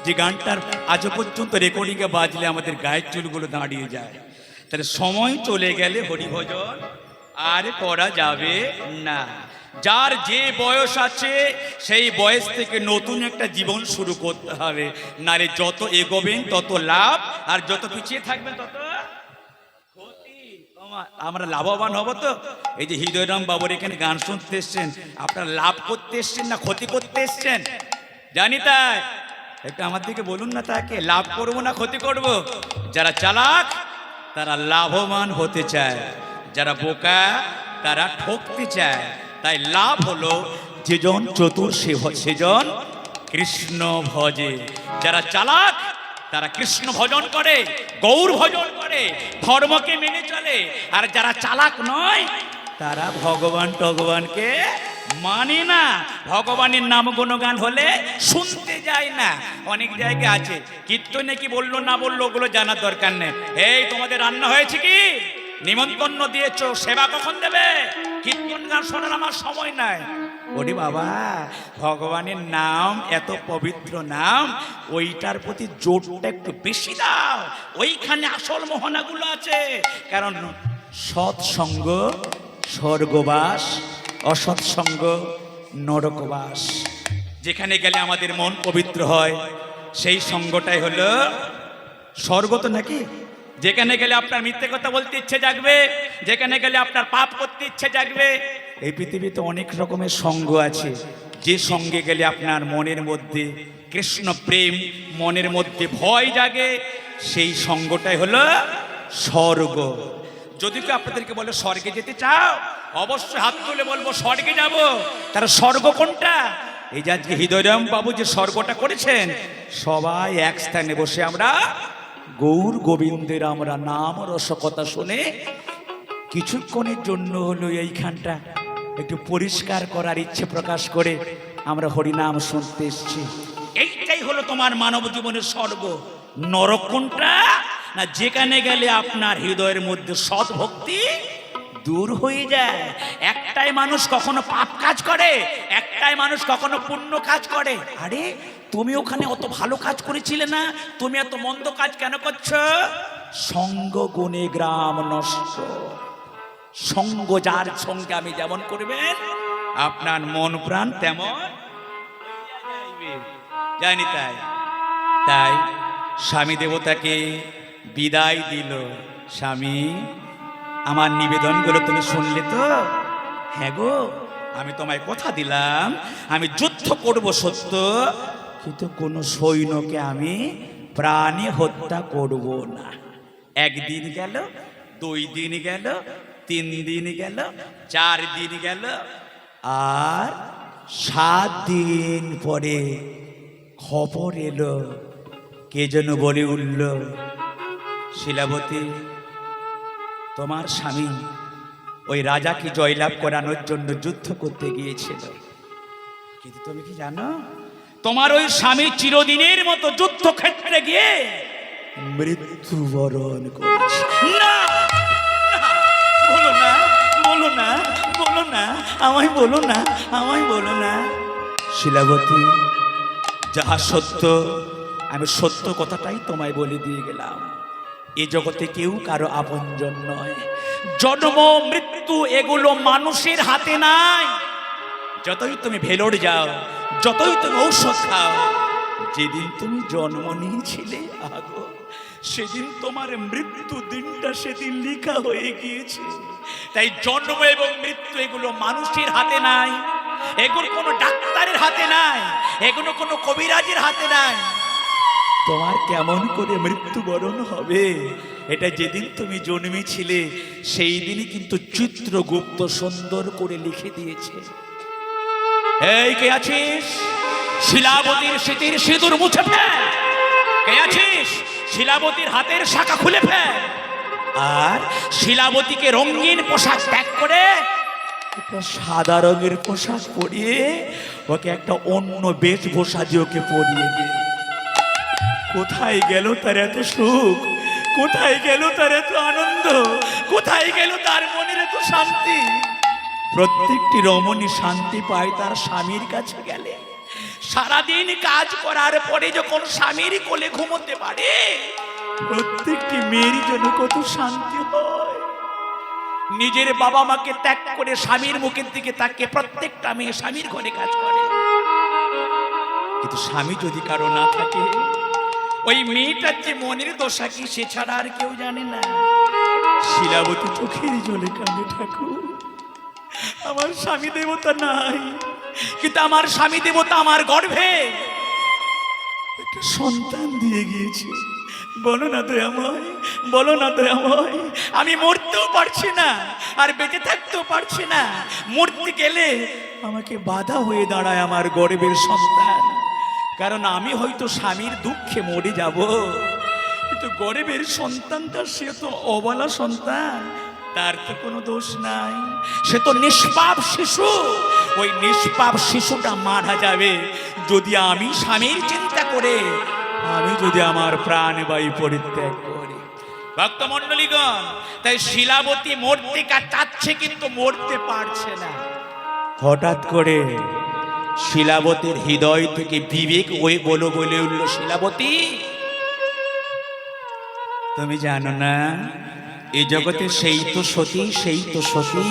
যে গানটার আজও পর্যন্ত রেকর্ডিংয়ে বাজলে আমাদের গায়ের চুলগুলো দাঁড়িয়ে যায়। তাহলে সময় চলে গেলে হরিভজন আর করা যাবে না। যার যে বয়স আছে সেই বয়স থেকে নতুন একটা জীবন শুরু করতে হবে, নারে যত এগোবেন তত লাভ, আর যত পিছিয়ে থাকবেন তত ক্ষতি। আমরা লাভবান হব তো। এই যে হৃদয়রাম বাবুর এখানে গান শুনতে এসছেন, আপনারা লাভ করতে এসছেন না ক্ষতি করতে এসছেন জানি, তাই একটু আমার দিকে বলুন না, তাকে লাভ করব না ক্ষতি করব। যারা চালাক তারা লাভবান হতে চায়, যারা বোকা তারা ঠকতে চায়। তাই লাভ হলো যেজন চতুর সেজন কৃষ্ণ ভজে। যারা চালাক তারা কৃষ্ণ ভজন করে, গৌর ভজন করে, ধর্মকে মেনে চলে। আর যারা চালাক নয় তারা ভগবানকে মানে না, ভগবানের নাম গুণগান হলে শুনতে যায় না। অনেক জায়গায় আছে কীর্তনে কি বললো না বললো ওগুলো জানার দরকার নেই। এই তোমাদের রান্না হয়েছে কি, নিমন্ত্রণ দিয়েছো, সেবা কখন দেবে? কীর্তন গান শোনার আমার সময় নাই। ওরে বাবা, ভগবানের নাম এত পবিত্র নাম, ওইটার প্রতি জোরটা একটু বেশি দাও। ওইখানে আসল মোহনাগুলো আছে। কারণ সৎসঙ্গ স্বর্গবাস, অসৎসঙ্গ নরকবাস। যেখানে গেলে আমাদের মন পবিত্র হয় সেই সঙ্গটাই হলো স্বর্গ। তো নাকি? যেখানে গেলে আপনার মিথ্যে কথা বলতে ইচ্ছে জাগবে, যেখানে গেলে আপনার পাপ করতে ইচ্ছে জাগবে। এই পৃথিবীতে অনেক রকমের সঙ্গ আছে। যে সঙ্গে গেলে আপনার মনের মধ্যে কৃষ্ণ প্রেম, মনের মধ্যে ভয় জাগে, সেই সঙ্গটাই হলো স্বর্গ। যদি কেউ আপনাদেরকে বলে স্বর্গে যেতে চাও, অবশ্যই হাত তুলে বলবো স্বর্গে যাব। তার স্বর্গ কোনটা? এই যে আজকে হৃদয়রাম বাবু যে স্বর্গটা করেছেন, সবাই এক স্থানে বসে আমরা গৌর গোবিন্দের আমরা নাম রসকথা শুনে কিছুক্ষণের জন্য হলো এইখানটা একটু পরিষ্কার করার ইচ্ছে প্রকাশ করে আমরা হরিনাম শুনতে এসেছি। এইটাই হলো তোমার মানব জীবনের স্বর্গ। নরক কোনটা? না যেখানে গেলে আপনার হৃদয়ের মধ্যে সৎ ভক্তি দূর হয়ে যায়। একটাই মানুষ কখনো পাপ কাজ করে, একটাই মানুষ কখনো পুণ্য কাজ করে। আরে তুমি ওখানে অত ভালো কাজ করেছিলে না, তুমি এত মন্দ কাজ কেন করছো? সঙ্গ গুণে গ্রাম নষ্ট। সঙ্গ যার সঙ্গে আমি যেমন করবেন, আপনার মন প্রাণ তেমন জানি। তাই তাই স্বামী দেবতাকে বিদায় দিল। স্বামী, আমার নিবেদনগুলো তুমি শুনলে তো? হ্যাঁ গো, আমি তোমায় কথা দিলাম আমি যুদ্ধ করব সত্য, কিন্তু কোনো সৈন্যকে আমি প্রাণে হত্যা করব না। একদিন গেল, 2 দিন গেল, 3 দিন গেল, 4 দিন গেল, আর 7 দিন পরে খবর এলো, কে যেন বলে উঠল, শিলাবতী, তোমার স্বামী ওই রাজাকে জয়লাভ করানোর জন্য যুদ্ধ করতে গিয়েছিল। কিন্তু তুমি কি জানো, তোমার ওই স্বামী চিরদিনের মতো যুদ্ধক্ষেত্রে গিয়ে মৃত্যুবরণ করেছে। না, বলো না, বলো না, বলো না, আমায় বলো না, আমায় বলো না। শিলাবতী, যাহা সত্য, আমি সত্য কথাটাই তোমায় বলে দিয়ে গেলাম। এ জগতে কেউ কারো আপনজন নয়। জন্ম মৃত্যু এগুলো মানুষের হাতে নাই। যতই তুমি ভেলোর যাও, যতই তুমি ঔষধ খাও, যেদিন তুমি জন্ম নিয়েছিলে আগো, সেদিন তোমার মৃত্যু দিনটা সেদিন লেখা হয়ে গিয়েছে। তাই জন্ম এবং মৃত্যু এগুলো মানুষের হাতে নাই, এগুলো কোনো ডাক্তারের হাতে নাই, এগুলো কোনো কবিরাজের হাতে নাই। তোমার কেমন করে মৃত্যুবরণ হবে, এটা যেদিন তুমি জন্মেছিলে সেই দিনই কিন্তু চিত্রগুপ্ত সুন্দর করে লিখে দিয়েছে। এই কে আছিস? শিলাবতীর স্মৃতির সিঁদুর মুছে ফেল। কে আছিস? শিলাবতীর হাতের শাখা খুলে ফেল। আর শিলাবতীকে রঙিন পোশাক ত্যাগ করে একটা সাদা রঙের পোশাক পরিয়ে ওকে একটা অন্য বেশভূষা দিয়ে ওকে পরিয়ে দে। কোথায় গেল তার এত সুখ? কোথায় গেল তার এত আনন্দ? কোথায় গেল তার মনের এত শান্তি? প্রত্যেকটি রমণী শান্তি পায় তার স্বামীর কাছে গেলে। সারাদিন কাজ করার পরে যখন স্বামীর কোলে ঘুমোতে পারে, প্রত্যেকটি মেয়ের জন্য কত শান্তি হয়। নিজের বাবা মাকে ত্যাগ করে স্বামীর মুখের দিকে তাকিয়ে প্রত্যেকটা মেয়ে স্বামীর ঘরে কাজ করে। কিন্তু স্বামী যদি কারো না থাকে, ওই মেয়েটার যে মনের দশা কি সে ছাড়া আর কেউ জানে না। শিলাবতী চোখের জলে কাঁদে, ঠাকুর আমার স্বামী দেবতা নাই, কিন্তু আমার স্বামী দেবতা আমার গর্ভে একটা সন্তান দিয়ে গিয়েছে। বলো না দয়াময়, বলো না দয়াময়, আমি মরতেও পারছি না আর বেঁচে থাকতেও পারছি না। মরতে গেলে আমাকে বাধা হয়ে দাঁড়ায় আমার গর্ভের সন্তান। কারণ আমি হয়তো স্বামীর দুঃখে মরে যাব, কিন্তু গর্ভের সন্তানটা সে তো অবলা সন্তান, তার তো কোনো দোষ নাই, সে তো নিষ্পাপ শিশু। ওই নিষ্পাপ শিশুটা মারা যাবে যদি আমি স্বামীর চিন্তা করে, আমি যদি আমার প্রাণবায়ু পরিত্যাগ করি। ভক্তমণ্ডলীগণ, তাই শিলাবতী মরতে চাচ্ছে কিন্তু মরতে পারছে না। হঠাৎ করে শিলাবতীর হৃদয় থেকে বিবেক ওই বলে উঠল, শিলাবতী, তুমি জানো না এই জগতে সেই তো সতী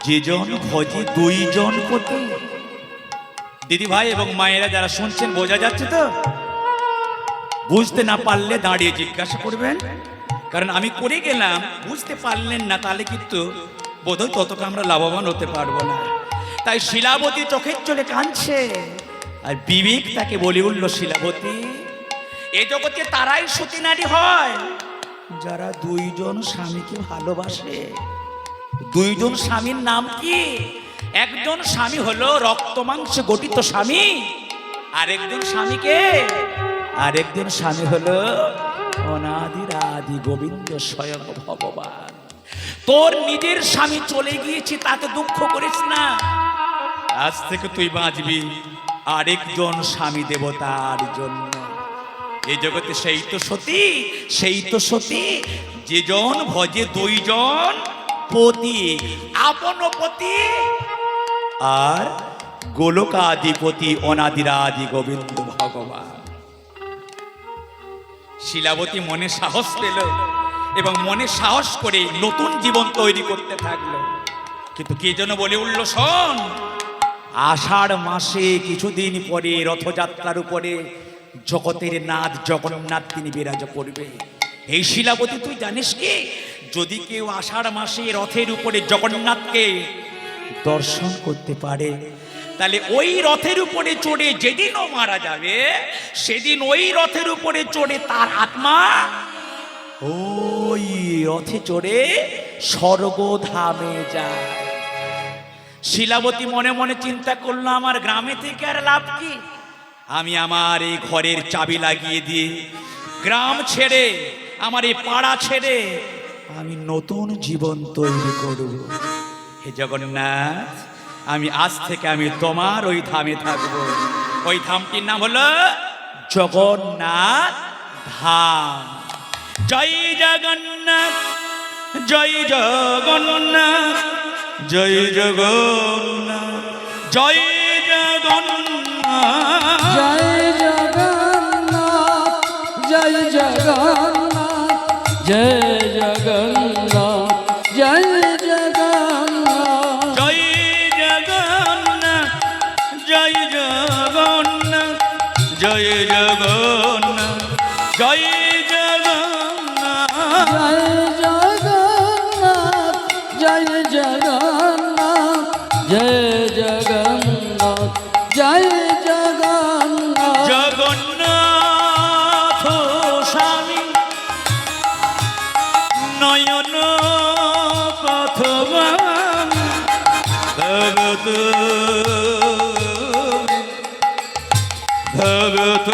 যেজন ভজে দুইজন পতি। দিদি ভাই এবং মায়েরা যারা শুনছেন, বোঝা যাচ্ছে তো? বুঝতে না পারলে দাঁড়িয়ে জিজ্ঞাসা করবেন, কারণ আমি করে গেলাম, বুঝতে পারলেন না তাহলে কিন্তু বোধহয় ততটা আমরা লাভবান হতে পারবো না। তাই শিলাবতী চোখের চলে কাঁদছে, আর বিবেক তাকে বলে উঠল, শিলাবতী, এ জগতে তারাই সতী নারী হয় যারা দুইজন স্বামীকে ভালোবাসে। দুইজন স্বামীর নাম কি? একজন স্বামী হলো রক্ত মাংসে গঠিত স্বামী, আরেকজন স্বামী হলো অনাদির আদি গোবিন্দ স্বয়ং ভগবান। তোর নিজের স্বামী চলে গিয়েছে তাতে দুঃখ করিস না, আজ থেকে তুই বাঁচবি আরেকজন স্বামী দেবতার জন্য। এই জগতে সেই তো সতী যেজন ভজে দুইজন পতি, আপন পতি আর গোলকাধিপতি অনাদিরাদি গোবিন্দ ভগবান। শিলাবতী মনে সাহস পেল এবং মনে সাহস করে নতুন জীবন তৈরি করতে থাকলো। কিন্তু কে যেন বলে উঠল, শোন, আষাঢ় মাসে কিছুদিন পরে রথযাত্রার উপরে জগতের নাথ জগন্নাথ তিনি বিরাজ করবে। এই শিলাবতী, তুই জানিস কি, যদি কেউ আষাঢ় মাসে রথের উপরে জগন্নাথকে দর্শন করতে পারে, তাহলে ওই রথের উপরে চড়ে যেদিনও মারা যাবে, সেদিন ওই রথের উপরে চড়ে তার আত্মা ওই রথে চড়ে স্বর্গধামে যায়। শিলাবতী মনে মনে চিন্তা করলো, আমার গ্রামে থেকে আর লাভ কি? আমি আমার এই ঘরের চাবি লাগিয়ে দিয়ে গ্রাম ছেড়ে, আমার এই পাড়া ছেড়ে আমি নতুন জীবন তৈরি করব। হে জগন্নাথ, আমি আজ থেকে আমি তোমার ওই ধামে থাকবো। ওই ধামটির নাম হলো জগন্নাথ ধাম। জয় জগন্নাথ, জয় জগন্নাথ, জয় জগন্নাথ, জয় জগন্নাথ, জয় জগন্নাথ, জয় জগন্নাথ, জয় জগন্নাথ, জয় জগন্নাথ, জয় জগন্নাথ, জয় জগন্নাথ, জয় জগন্নাথ, জয় জগন্নাথ, জয় জগন্নাথ, জয় জগন্নাথ, জয় জগন্নাথ, জয় জগন্নাথ, জগন্নাথ স্বামী নয়ন পথবান ভগত ভগত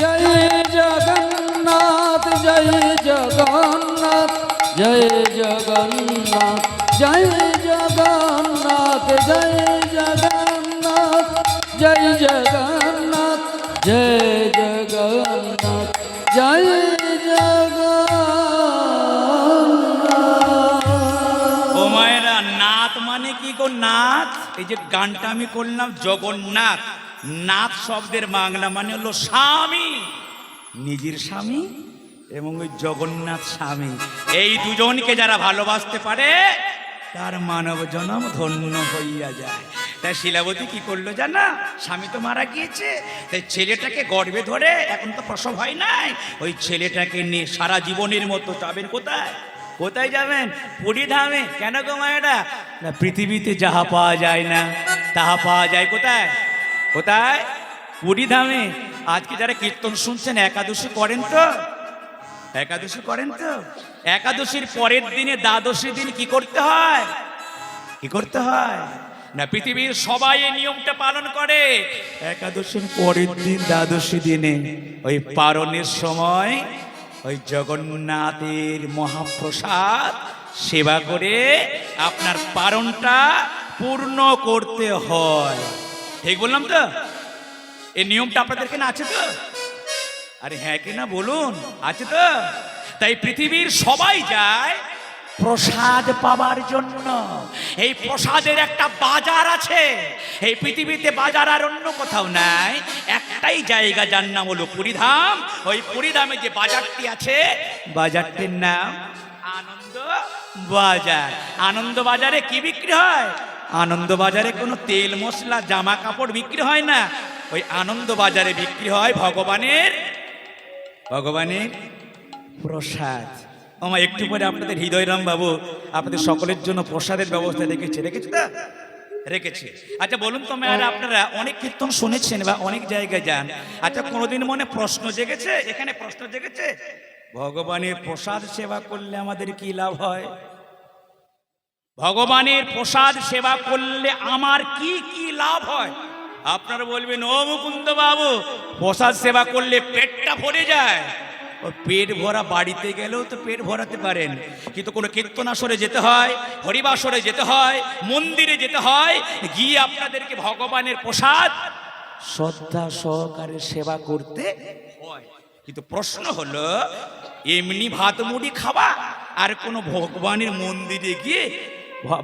জয় জগন্নাথ, জয় জগন্নাথ, জয় জগন্নাথ, জয় জগন্নাথ, জয় জগন্নাথ, জয় জগন্নাথ, জয় জগন্নাথ, জয় জগন্নাথ। ও মায়েরা, নাথ মানে কি গো? নাথ, এই যে গানটা আমি করলাম, জগন্নাথ, নাথ শব্দের বাংলা মানে হলো স্বামী, নিজের স্বামী এবং ওই জগন্নাথ স্বামী। এই দুজনকে যারা ভালোবাসতে পারে তার মানব জনম ধন্য হইয়া যায়। তাই শিলাবতী কি করলো জানা? স্বামী তো মারা গিয়েছে, তাই ছেলেটাকে গর্ভে ধরে, এখন তো প্রসব হয় নাই, ওই ছেলেটাকে নিয়ে সারা জীবনের মতো যাবেন কোথায়? কোথায় যাবেন? পুরী ধামে। কেন গো মায়েরা? না, পৃথিবীতে যাহা পাওয়া যায় না তাহা পাওয়া যায় কোথায়? কোথায়? পুরী ধামে। আজকে যারা কীর্তন শুনছেন, একাদশী করেন তো? একাদশী করেন তো? একাদশীর পরের দিনে দ্বাদশী দিন কি করতে হয়? কি করতে হয় না, পৃথিবীর সবাই এই নিয়মটা পালন করে। একাদশীর পরের দিন দ্বাদশী দিনে ওই পারণের সময় ওই জগন্নাথের মহাপ্রসাদ সেবা করে আপনার পারণটা পূর্ণ করতে হয়। ঠিক বললাম তো? এই নিয়মটা আপনাদের এখানে আছে তো? আরে হ্যাঁ কি না বলুন, আছে তো? তাই পৃথিবীর সবাই যায় প্রসাদ পাবার জন্য। এই প্রসাদের একটা বাজার আছে, এই পৃথিবীতে বাজার আর অন্য কোথাও নাই, একটাই জায়গা যার নাম হলো পুরীধাম। ওই পুরীধামে যে বাজারটি আছে, বাজারটির নাম আনন্দ বাজার। আনন্দ বাজারে কি বিক্রি হয়? আনন্দ বাজারে কোনো তেল মশলা জামা কাপড় বিক্রি হয় না, ওই আনন্দ বাজারে বিক্রি হয় ভগবানের প্রসাদ। আমার একটু পরে আপনাদের হৃদয়রাম বাবু আপনাদের সকলের জন্য প্রসাদের ব্যবস্থা রেখেছে তো রেখেছে। আচ্ছা বলুন তো মেয়েরা, আপনারা অনেক কীর্তন শুনেছেন বা অনেক জায়গায় যান, আচ্ছা কোনোদিন মনে প্রশ্ন জেগেছে, এখানে প্রশ্ন জেগেছে ভগবানের প্রসাদ সেবা করলে আমাদের কি লাভ হয়? ভগবানের প্রসাদ সেবা করলে আমার কি কি লাভ হয়? আপনারা বলবেন ও মুকুন্দ বাবু, প্রসাদ সেবা করলে পেটটা ভরে যায়। ও পেট ভরা বাড়িতে গেলেও তো পেট ভরাতে পারেন, কিন্তু কোনো কীর্তনাসরে যেতে হয়, হরিবাসরে যেতে হয়, মন্দিরে যেতে হয়, গিয়ে আপনাদেরকে ভগবানের প্রসাদ শ্রদ্ধা সহকারে সেবা করতে হয়। কিন্তু প্রশ্ন হলো, এমনি ভাত মুড়ি খাওয়া আর কোনো ভগবানের মন্দিরে গিয়ে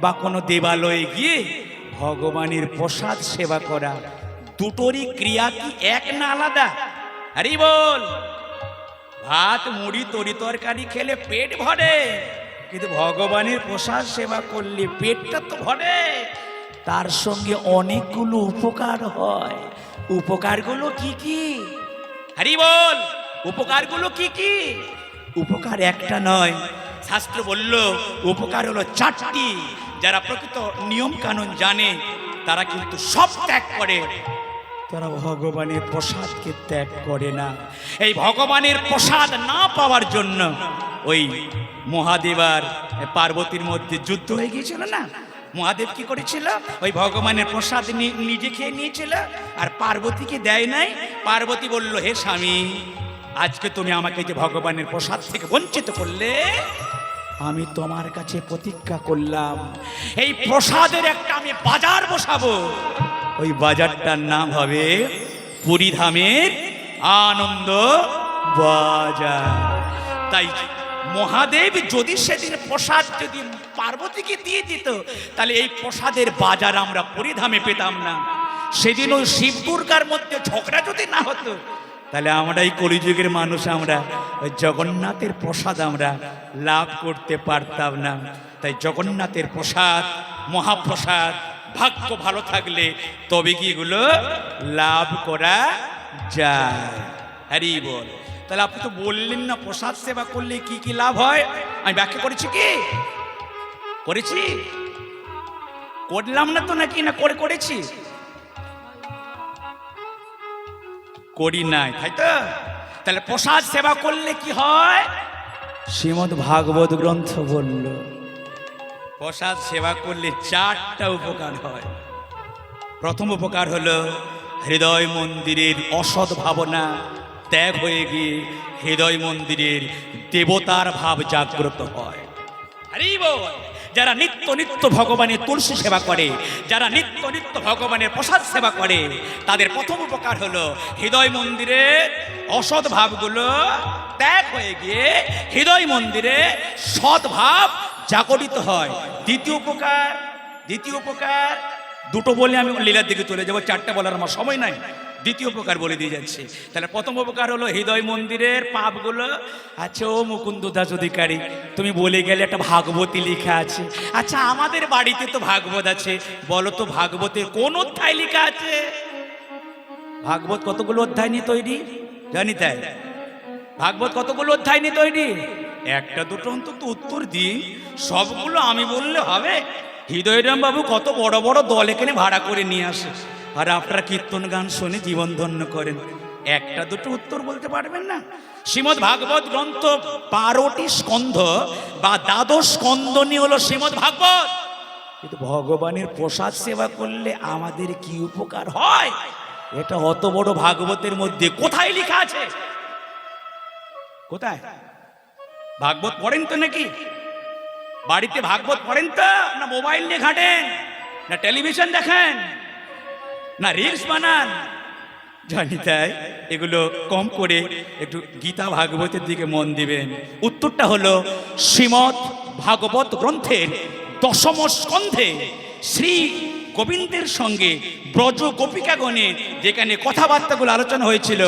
বা কোনো দেবালয়ে গিয়ে ভগবানের প্রসাদ সেবা করা, দুটোরই ক্রিয়া কি এক না আলাদা? আরে বল, ভাত মুড়ি তরি তরকারি খেলে পেট ভরে, কিন্তু ভগবানের প্রসাদ সেবা করলে পেটটা তো ভরে, তার সঙ্গে অনেকগুলো উপকার হয়। উপকারগুলো কি কি? আরে বল, উপকারগুলো কি কি? উপকার একটা নয়, শাস্ত্র বলল উপকার হলো চারটি। যারা প্রকৃত নিয়ম কানুন জানে তারা কিন্তু সব ত্যাগ করে, তারা ভগবানের প্রসাদকে ত্যাগ করে না। এই ভগবানের প্রসাদ না পাওয়ার জন্য ওই মহাদেব আর পার্বতীর মধ্যে যুদ্ধ হয়ে গিয়েছিল না? মহাদেব কি করেছিল? ওই ভগবানের প্রসাদ নিজে খেয়ে নিয়েছিল আর পার্বতীকে দেয় নাই। পার্বতী বলল, হে স্বামী, আজকে তুমি আমাকে যে ভগবানের প্রসাদ থেকে বঞ্চিত করলে, আমি তোমার কাছে প্রতিজ্ঞা করলাম এই প্রসাদের একটা আমি বাজার বসাবো। ওই বাজারটার নাম হবে পুরীধামের আনন্দ বাজার। তাই মহাদেব যদি সেদিন প্রসাদ যদি পার্বতীকে দিয়ে দিত, তাহলে এই প্রসাদের বাজার আমরা পুরীধামে পেতাম না। সেদিন ওই শিব দুর্গার মধ্যে ঝগড়া যদি না হতো, তাহলে আমরা এই কলিযুগের মানুষ আমরা ওই জগন্নাথের প্রসাদ আমরা লাভ করতে পারতাম না। তাই জগন্নাথের প্রসাদ, মহাপ্রসাদ, ভাগ্য ভালো থাকলে তবে কি এগুলো লাভ করা যায়। হরি বল। তাহলে আপনি তো বললেন না প্রসাদ সেবা করলে কি কি লাভ হয়? আমি ব্যাখ্যা করেছি, কি করেছি? করলাম না তো নাকি? না করেছি? করি নাই, তাই তো? তাহলে প্রসাদ সেবা করলে কি হয়? শ্রীমদ্ ভাগবত গ্রন্থ বলল প্রসাদ সেবা করলে চারটা উপকার হয়। প্রথম উপকার হলো হৃদয় মন্দিরের অসৎ ভাবনা ত্যাগ হয়ে গিয়ে হৃদয় মন্দিরের দেবতার ভাব জাগ্রত হয়। হরি বল। যারা নিত্য নিত্য ভগবানের তুলসী সেবা করে, যারা নিত্য নিত্য ভগবানের প্রসাদ সেবা করে, তাদের প্রথম উপকার হলো হৃদয় মন্দিরে অসৎ ভাবগুলো ত্যাগ হয়ে গিয়ে হৃদয় মন্দিরে সৎ ভাব জাগরিত হয়। দ্বিতীয় উপকার দুটো বলে আমি লীলার দিকে চলে যাবো, চারটা বলার আমার সময় নাই। দ্বিতীয় উপকার বলে দিয়ে যাচ্ছে। তাহলে প্রথম উপকার হলো হৃদয় মন্দিরের পাপগুলো। আচ্ছা ও মুকুন্দ দাস অধিকারী, তুমি বলে গেলে একটা ভাগবতী লেখা আছে। আচ্ছা আমাদের বাড়িতে তো ভাগবত আছে, বলো তো ভাগবতের কোন অধ্যায় লেখা আছে? ভাগবত কতগুলো অধ্যায় নিয়ে তৈরি জানি? তাই ভাগবত কতগুলো অধ্যায় নিয়ে তৈরি? একটা দুটো অন্তত উত্তর দিন। সবগুলো আমি বললে হবে? হৃদয়রাম বাবু কত বড় বড় দল এখানে ভাড়া করে নিয়ে আসে, আর আপনারা কীর্তন গান শুনে জীবন ধন্য করেন, একটা দুটো উত্তর বলতে পারবেন না? শ্রীমদ্ ভাগবত গ্রন্থ 12টি স্কন্ধ বা দ্বাদশ স্কন্ধ নিয়ে হলো শ্রীমদ্ ভাগবত। কিন্তু ভগবানের প্রসাদ সেবা করলে আমাদের কি উপকার হয়, এটা অত বড় ভাগবতের মধ্যে কোথায় লেখা আছে? কোথায়? ভাগবত পড়েন তো নাকি? বাড়িতে ভাগবত পড়েন তো? না মোবাইল নিয়ে ঘাটেন, না টেলিভিশন দেখেন, না রিলস বানান? জানি তাই এগুলো কম করে একটু গীতা ভাগবতের দিকে মন দিবেন। উত্তরটা হলো শ্রীমদ্ ভাগবত গ্রন্থের দশম স্কন্ধে শ্রী গোবিন্দের সঙ্গে ব্রজ গোপিকাগণের যেখানে কথাবার্তাগুলো আলোচনা হয়েছিল,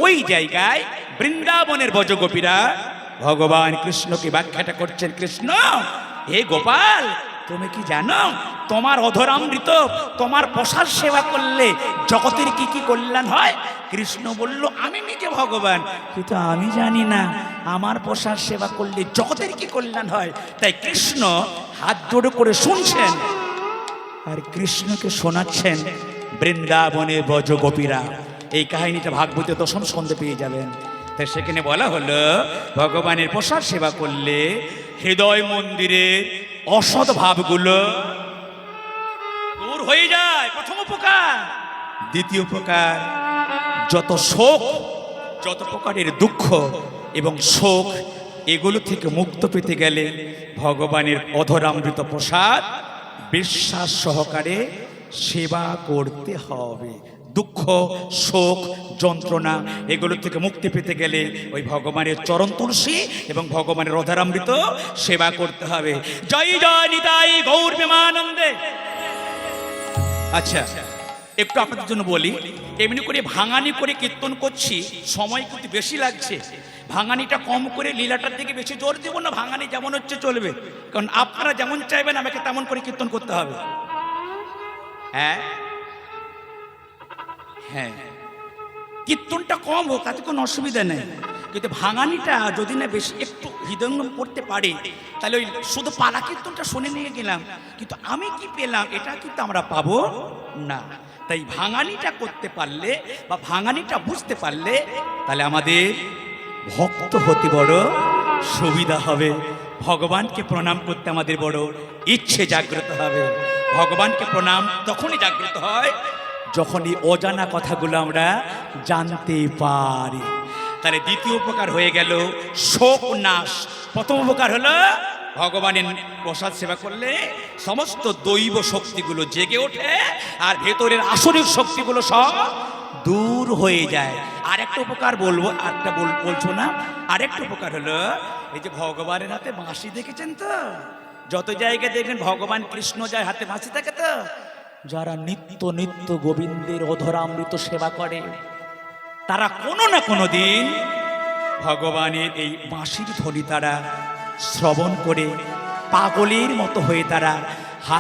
ওই জায়গায় বৃন্দাবনের ব্রজ গোপীরা ভগবান কৃষ্ণকে ব্যাখ্যাটা করছেন। কৃষ্ণ, হে গোপাল, তুমি কি জানো তোমার অধরামৃত, তোমার প্রসাদ সেবা করলে জগতের কি কি কল্যাণ হয়? কৃষ্ণ বলল, আমি নিজে ভগবান, কিন্তু আমি জানি না আমার প্রসাদ সেবা করলে জগতের কি কল্যাণ হয়। তাই কৃষ্ণ হাত জোড়ো করে শুনছেন, আর কৃষ্ণকে শোনাচ্ছেন বৃন্দাবনে ব্রজ গোপীরা। এই কাহিনীটা ভাগবতে দশম স্কন্ধে পেয়ে যাবেন। তাই সেখানে বলা হলো, ভগবানের প্রসাদ সেবা করলে হৃদয় মন্দিরের অসৎ ভাবগুলো দূর হয়ে যায়, প্রথম উপকার। দ্বিতীয় উপকার, যত শোক, যত প্রকারের দুঃখ এবং শোক, এগুলো থেকে মুক্ত পেতে গেলে ভগবানের অধরামৃত প্রসাদ বিশ্বাস সহকারে সেবা করতে হবে। দুঃখ, শোক, যন্ত্রণা এগুলো থেকে মুক্তি পেতে গেলে ওই ভগবানের চরণ তুলসী এবং ভগবানের অধরামৃত সেবা করতে হবে। জয় জয় নিতাই গৌর প্রেমানন্দে। আচ্ছা, একটু আপনাদের জন্য বলি, এমনি করে ভাঙানি করে কীর্তন করছি, সময় কিন্তু বেশি লাগছে। ভাঙানিটা কম করে লীলাটার দিকে বেশি জোর দেবো না, ভাঙানি যেমন হচ্ছে চলবে, কারণ আপনারা যেমন চাইবেন আমাকে তেমন করে কীর্তন করতে হবে। হ্যাঁ হ্যাঁ, কীর্তনটা কম হোক, তাতে কোনো অসুবিধা নেই, কিন্তু ভাঙানিটা যদি না বেশি একটু হৃদয়ঙ্গম করতে পারে, তাহলে ওই শুধু পালা কীর্তনটা শুনে নিয়ে গেলাম, কিন্তু আমি কি পেলাম এটা কিন্তু আমরা পাবো না। তাই ভাঙানিটা করতে পারলে বা ভাঙানিটা বুঝতে পারলে তাহলে আমাদের ভক্ত হতে বড় সুবিধা হবে। ভগবানকে প্রণাম করতে আমাদের বড় ইচ্ছে জাগ্রত হবে। ভগবানকে প্রণাম তখনই জাগ্রত হয় যখন এই অজানা কথাগুলো আমরা জানতে পারি। তাহলে দ্বিতীয় উপকার হয়ে গেল শোক নাশ। প্রথম উপকার হলো ভগবানের প্রসাদ সেবা করলে সমস্ত দৈব শক্তিগুলো জেগে ওঠে আর ভেতরের আসরিক শক্তিগুলো সব দূর হয়ে যায়। আরেকটা উপকার বলবো, আরেকটা বলছো না, আরেকটা উপকার হলো এই যে ভগবানের হাতে বাঁশি দেখেছেন তো, যত জায়গায় দেখবেন ভগবান কৃষ্ণ যায় হাতে বাঁশি থাকে তো, যারা নিত্য নিত্য গোবিন্দের অধরামৃত সেবা করে তারা কোনো না কোনো দিন ভগবানের এই বাঁশির ধ্বনি তারা শ্রবণ করে পাগলের মতো হয়ে তারা হা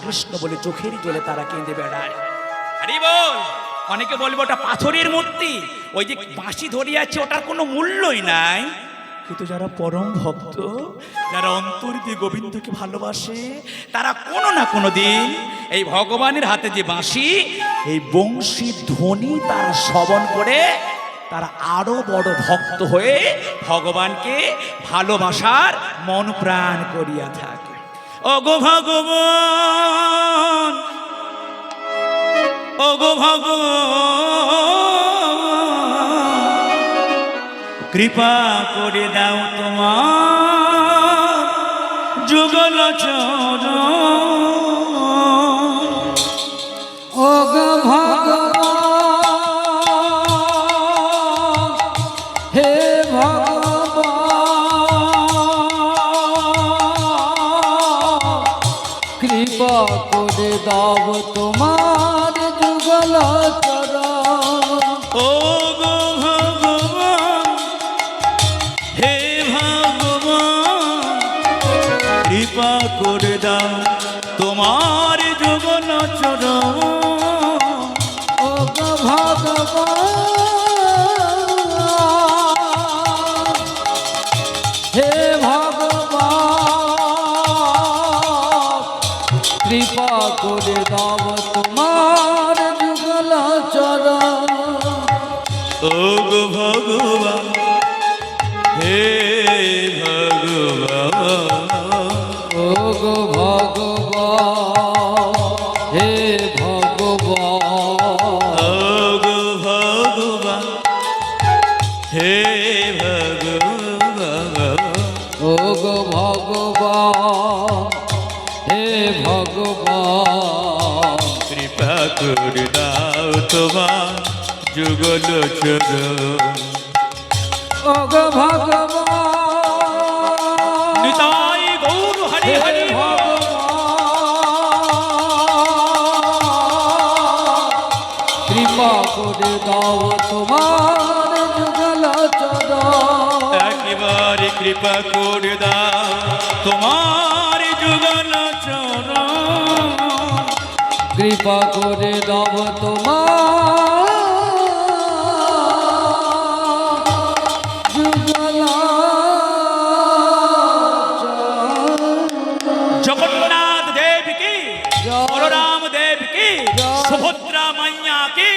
কৃষ্ণ বলে চোখের জলে তারা কেঁদে বেড়ায়। আরে বল, অনেকে বলবে ওটা পাথরের মূর্তি, ওই যে বাঁশি ধরিয়ে আছে ওটার কোনো মূল্যই নাই। কিন্তু যারা পরম ভক্ত, যারা অন্তর দিয়ে গোবিন্দকে ভালোবাসে, তারা কোনো না কোনো দিন এই ভগবানের হাতে যে বাঁশি, এই বংশী ধ্বনি তারা শ্রবণ করে তারা আরো বড় ভক্ত হয়ে ভগবানকে ভালোবাসার মন প্রাণ করিয়া থাকে। ওগো ভগবান, ওগো ভগবান, কৃপা করে দাও তোমার যুগল চরণ। ওগো ভগবান, হে ভগবান, কৃপা করে দাও তোমার যুগল চরণ। ওগো ভগবান, হে ভগবান, কৃপা করে দাও তোমার যুগল চরণ। ওগো ভগবান, হে ভগবান, কৃপা করে দাও তোমার যুগল চরণ। ওগো ভগবান, হে ভগবান, ওগো ভগবান, হে ভগবান, ওগো ভগবান, হে ভগবান, ওগো ভগবান, হে ভগবান, কৃপা করে দাও তোমার যুগল চরণ। ওগো ভগবান, নিতাই গৌর কৃপা করে দাও তোমার যুগল চরণ একেবারে কৃপা করে দাও তোমার যুগল চরণ কৃপা করে দাও তোমার যুগল জগন্নাথ দেব কি বলরাম দেব কি সুভদ্রা মাইয়া কি